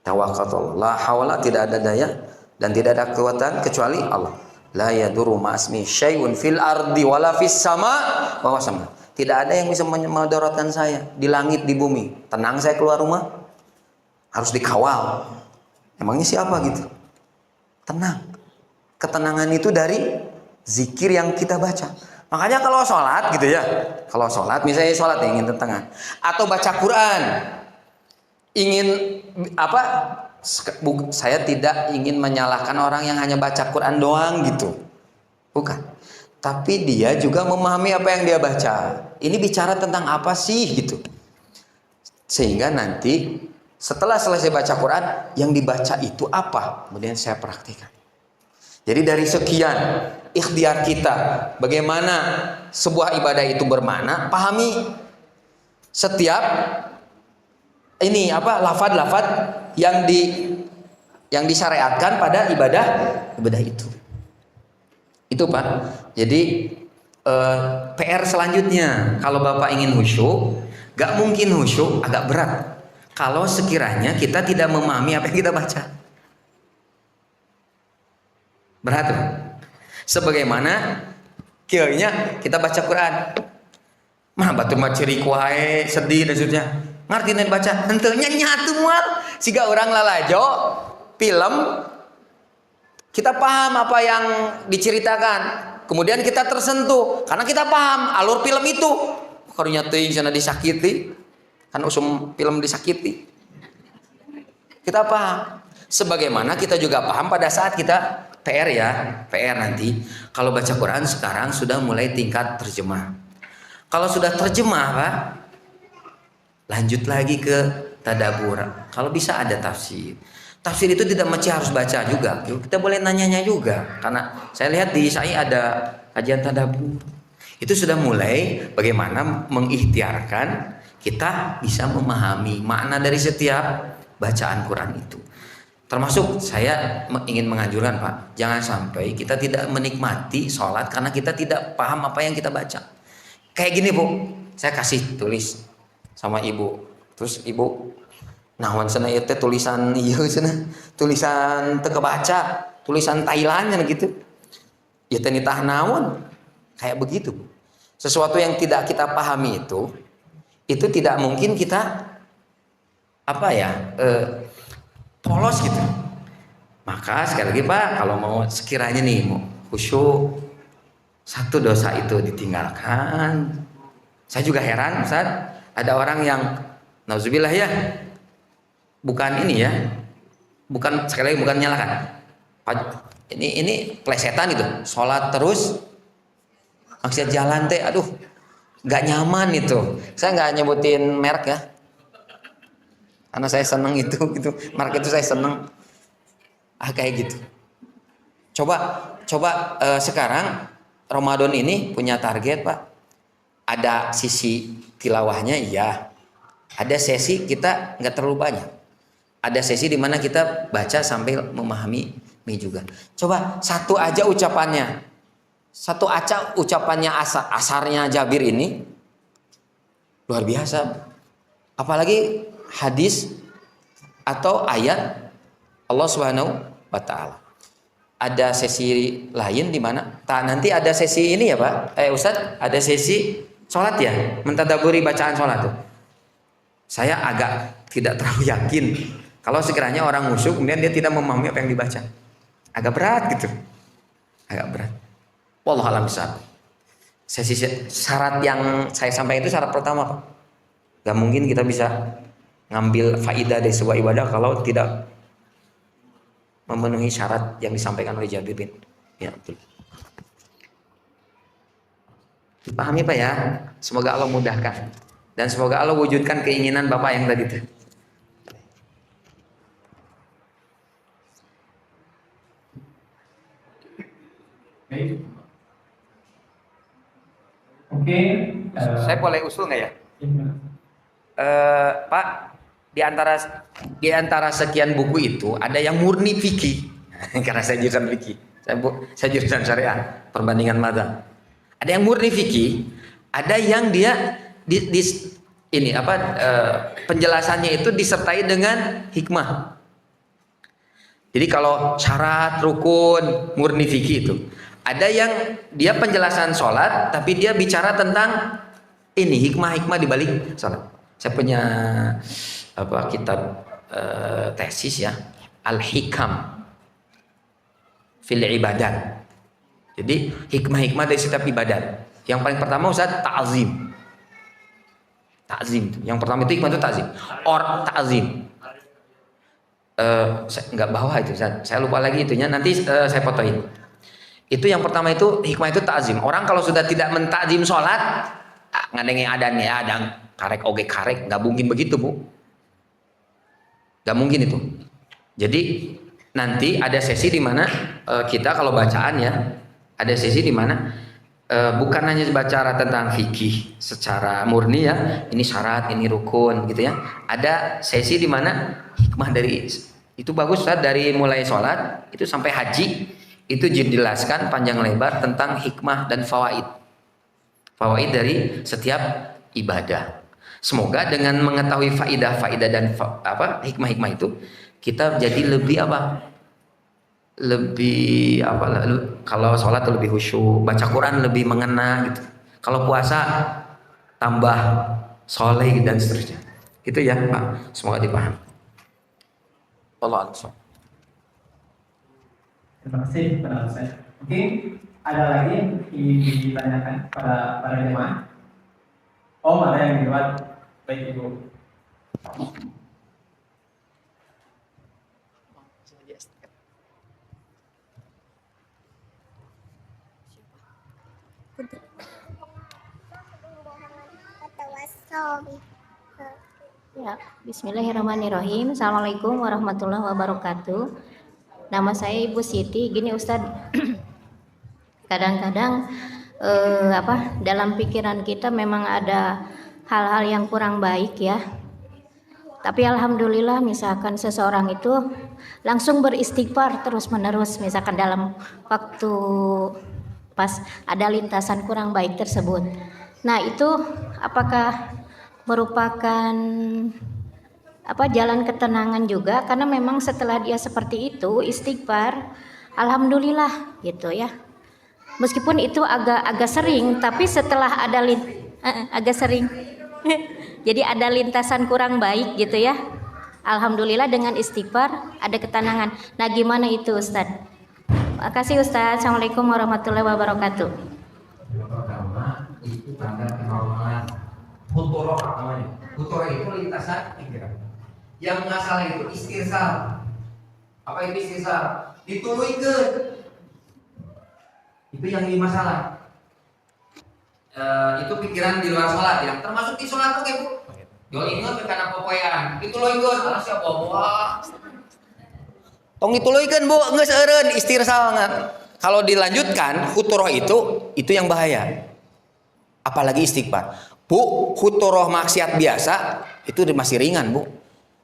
Tawakkaltu la haula, tidak ada daya dan tidak ada kekuatan kecuali Allah. La yadurru ma asmihi syai'un fil ardi wala fis sama wa huwa samil. Tidak ada yang bisa memudaratkan saya di langit di bumi. Tenang saya keluar rumah. Harus dikawal. Emangnya siapa gitu? Tenang. Ketenangan itu dari zikir yang kita baca. Makanya kalau sholat gitu ya. Kalau sholat misalnya sholat ingin tenang. Atau baca Quran. Ingin apa? Saya tidak ingin menyalahkan orang yang hanya baca Quran doang gitu. Bukan. Tapi dia juga memahami apa yang dia baca. Ini bicara tentang apa sih gitu. Sehingga nanti setelah selesai baca Quran, yang dibaca itu apa? Kemudian saya praktikkan. Jadi dari sekian ikhtiar kita, bagaimana sebuah ibadah itu bermakna, pahami setiap ini apa lafaz-lafaz yang disyariatkan pada ibadah itu. Itu Pak. Jadi PR selanjutnya, kalau Bapak ingin khusyuk, gak mungkin khusyuk, agak berat. Kalau sekiranya kita tidak memahami apa yang kita baca. Berat Pak. Sebagaimana kayaknya kita baca Quran. Mah batur mah cerik wae, sedih dan seterusnya. Ngerti nih baca, henteunya nyatu moal. Siga orang lalajo film kita paham apa yang diceritakan. Kemudian kita tersentuh karena kita paham alur film itu. karunya teuing cenah disakiti. Kan usum film disakiti. Kita paham. Sebagaimana kita juga paham pada saat kita PR ya, PR nanti. Kalau baca Quran sekarang sudah mulai tingkat terjemah. Kalau sudah terjemah, Pak, lanjut lagi ke tadabur. Kalau bisa ada tafsir. Tafsir itu tidak mesti harus baca juga. Kita boleh nanyanya juga. Karena saya lihat di SAI ada kajian tadabur. Itu sudah mulai bagaimana mengikhtiarkan kita bisa memahami makna dari setiap bacaan Quran itu. Termasuk saya ingin menganjurkan, Pak, jangan sampai kita tidak menikmati sholat karena kita tidak paham apa yang kita baca. Kayak gini, Bu, saya kasih tulis sama ibu, terus ibu nawan sana itu tulisan iya sana tulisan teu kebaca, tulisan Thailand gitu. Ya teu nitah naon. Kayak begitu. Sesuatu yang tidak kita pahami itu tidak mungkin kita polos gitu. Maka sekali lagi, Pak, kalau mau sekiranya nih mau khusyuk, satu dosa itu ditinggalkan. Saya juga heran, Ustaz, ada orang yang nauzubillah ya, bukan ini ya, bukan sekali lagi bukan nyalakan. Ini plesetan itu, sholat terus maksud jalan teh, aduh, nggak nyaman itu. Saya nggak nyebutin merek ya, karena saya seneng itu, gitu. Merek itu saya seneng. Kayak gitu. Coba sekarang Ramadan ini punya target, Pak. Ada sisi tilawahnya, iya. Ada sesi kita nggak terlalu banyak. Ada sesi di mana kita baca sambil memahami juga. Coba satu aja ucapannya. Satu aja ucapannya asarnya Jabir ini luar biasa. Apalagi hadis atau ayat Allah Subhanahu wa taala. Ada sesi lain di mana? Nanti ada sesi ini ya, Pak. Ustadz, ada sesi sholat ya, mentadaburi bacaan sholat tuh. Saya agak tidak terlalu yakin kalau sekiranya orang khusyuk kemudian dia tidak memahami apa yang dibaca. Agak berat gitu. Agak berat. Wallahu a'lam bishawab. Sesi syarat yang saya sampaikan itu syarat pertama, Pak. Gak mungkin kita bisa ngambil faidah dari sebuah ibadah kalau tidak memenuhi syarat yang disampaikan oleh Jabir bin. Ya, betul. Dipahami, Pak ya? Semoga Allah mudahkan dan semoga Allah wujudkan keinginan Bapak yang tadi itu. Oke. Saya boleh usul nggak ya? Pak, di antara sekian buku itu ada yang murni fikih. Karena saya jurusan fikih. Saya jurusan syariah, perbandingan madzhab. Ada yang murni fikih, ada yang dia penjelasannya itu disertai dengan hikmah. Jadi kalau syarat rukun murni fikih itu, ada yang dia penjelasan sholat tapi dia bicara tentang ini hikmah-hikmah di balik sholat. Saya punya kitab tesis ya, Al-Hikam fil Ibadat. Jadi hikmah-hikmah dari setiap ibadat. Yang paling pertama Ustaz ta'zim. Ta'zim. Yang pertama itu hikmah itu ta'zim. Ta'zim. Saya nggak bawa itu Ustaz. Saya lupa lagi itunya. Nanti saya fotoin. Itu yang pertama itu hikmah itu ta'zim. Orang kalau sudah tidak mentakzim sholat, ngadengin adang karek oge karek, nggak mungkin begitu, Bu. Nggak mungkin itu. Jadi nanti ada sesi di mana kita kalau bacaan ya, ada sesi di mana bukan hanya bicara tentang fikih secara murni ya, ini syarat, ini rukun gitu ya. Ada sesi di mana hikmah dari itu bagus Ustaz, dari mulai sholat itu sampai haji itu dijelaskan panjang lebar tentang hikmah dan fawaid dari setiap ibadah. Semoga dengan mengetahui faidah dan hikmah-hikmah itu kita jadi lebih kalau sholat lebih khusyuk, baca Quran lebih mengena gitu. Kalau puasa tambah soleh dan seterusnya. Itu ya Pak, semoga dipahami. Allah a'lam. Terima kasih kepada saya. Mungkin ada lagi yang ditanyakan pada jemaah. Oh, ada yang di luar. Baik, Ibu. Ya, Bismillahirrahmanirrahim. Assalamualaikum warahmatullahi wabarakatuh. Nama saya Ibu Siti. Gini Ustadz, kadang-kadang dalam pikiran kita memang ada hal-hal yang kurang baik ya. Tapi alhamdulillah misalkan seseorang itu langsung beristighfar terus-menerus, misalkan dalam waktu pas ada lintasan kurang baik tersebut. Nah, itu apakah merupakan jalan ketenangan juga, karena memang setelah dia seperti itu istighfar, alhamdulillah gitu ya. Meskipun itu agak sering, tapi setelah ada agak sering jadi ada lintasan kurang baik gitu ya, alhamdulillah dengan istighfar ada ketenangan. Nah, gimana itu Ustadz? Makasih Ustadz. Assalamualaikum warahmatullahi wabarakatuh. Yang pertama itu tanda kenormalan Huturoh namanya. Huturoh itu lintasan pikiran. Yang masalah itu istirsal. Apa itu istirsal? Dituluikeun. Itu yang jadi masalah. Itu pikiran di luar sholat ya. Termasuk di sholat oke Bu. Yo ingat karena popoyan. Dituluikeun. Alah siapa bawa. Tong dituluikeun Bu, geus eureun istirsal. Kalau dilanjutkan huturoh itu yang bahaya. Apalagi istighfar. Bu, huturoh maksiat biasa itu masih ringan Bu.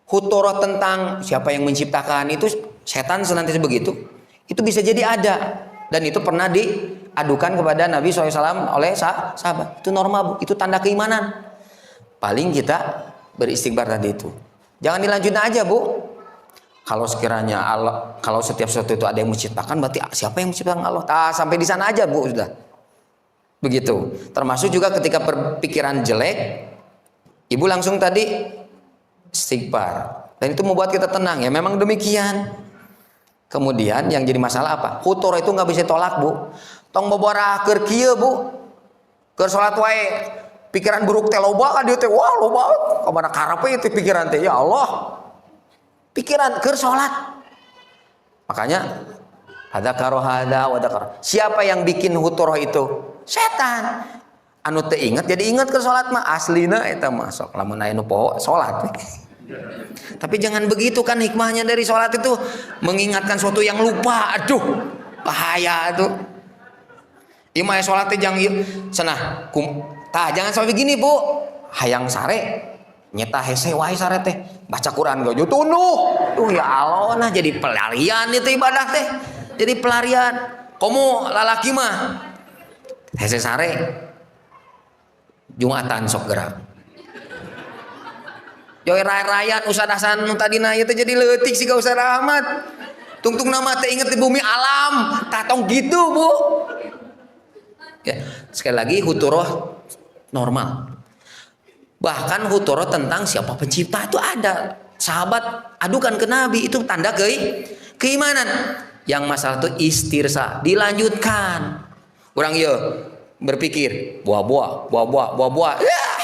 Huturoh tentang siapa yang menciptakan itu setan senantiasa begitu. Itu bisa jadi ada, dan itu pernah diadukan kepada Nabi SAW oleh sahabat. Itu normal Bu, itu tanda keimanan. Paling kita beristighfar tadi itu. Jangan dilanjutin aja Bu. Kalau sekiranya Allah, kalau setiap sesuatu itu ada yang menciptakan, berarti siapa yang menciptakan Allah? Sampai di sana aja Bu sudah. Begitu. Termasuk juga ketika berpikiran jelek, Ibu langsung tadi istighfar. Dan itu membuat kita tenang ya. Memang demikian. Kemudian yang jadi masalah apa? Hutur itu nggak bisa tolak Bu. Tong boborah keur kieu Bu. Keur salat wae. Pikiran buruk teh loba ka dieu teh. Wah, loba. Kamana karepe itu pikiran teh. Ya Allah. Pikiran keur salat. Makanya ada karohada wadakar. Siapa yang bikin huturoh itu? Setan. Anu teu inget jadi inget ke salat mah aslina eta mah sok lamun aya nu poho salat. Tapi jangan begitu kan, hikmahnya dari salat itu mengingatkan sesuatu yang lupa. Aduh, bahaya tuh. Ieu mah salat teh jang ieu cenah jangan sampai begini Bu. Hayang sare nyeta hese wae sare teh baca Quran gak tunduh. Tuh ya Allah, nah jadi pelarian itu ibadah teh. Jadi pelarian. Komo lalaki mah hese sare Jumatan sok gerak. Joy rakyat usadasan tadina ieu teh jadi leutik siga Ustaz Ahmad. Tungtung nama teh inget di bumi alam, tatong gitu Bu. Ya, sekali lagi huturoh normal. Bahkan huturoh tentang siapa pencipta itu ada. Sahabat adukan ke Nabi, itu tanda keimanan. Yang masalah itu istirsa, dilanjutkan. Orang ieu berpikir buah-buah. Yah.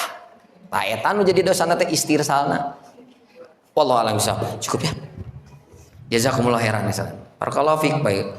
Nah, eta nu jadi dosana teh istirsalna. Wallahu a'lam bishawab. Cukup ya. Jazakumullah khairan. Barakallahu fiik. Baik.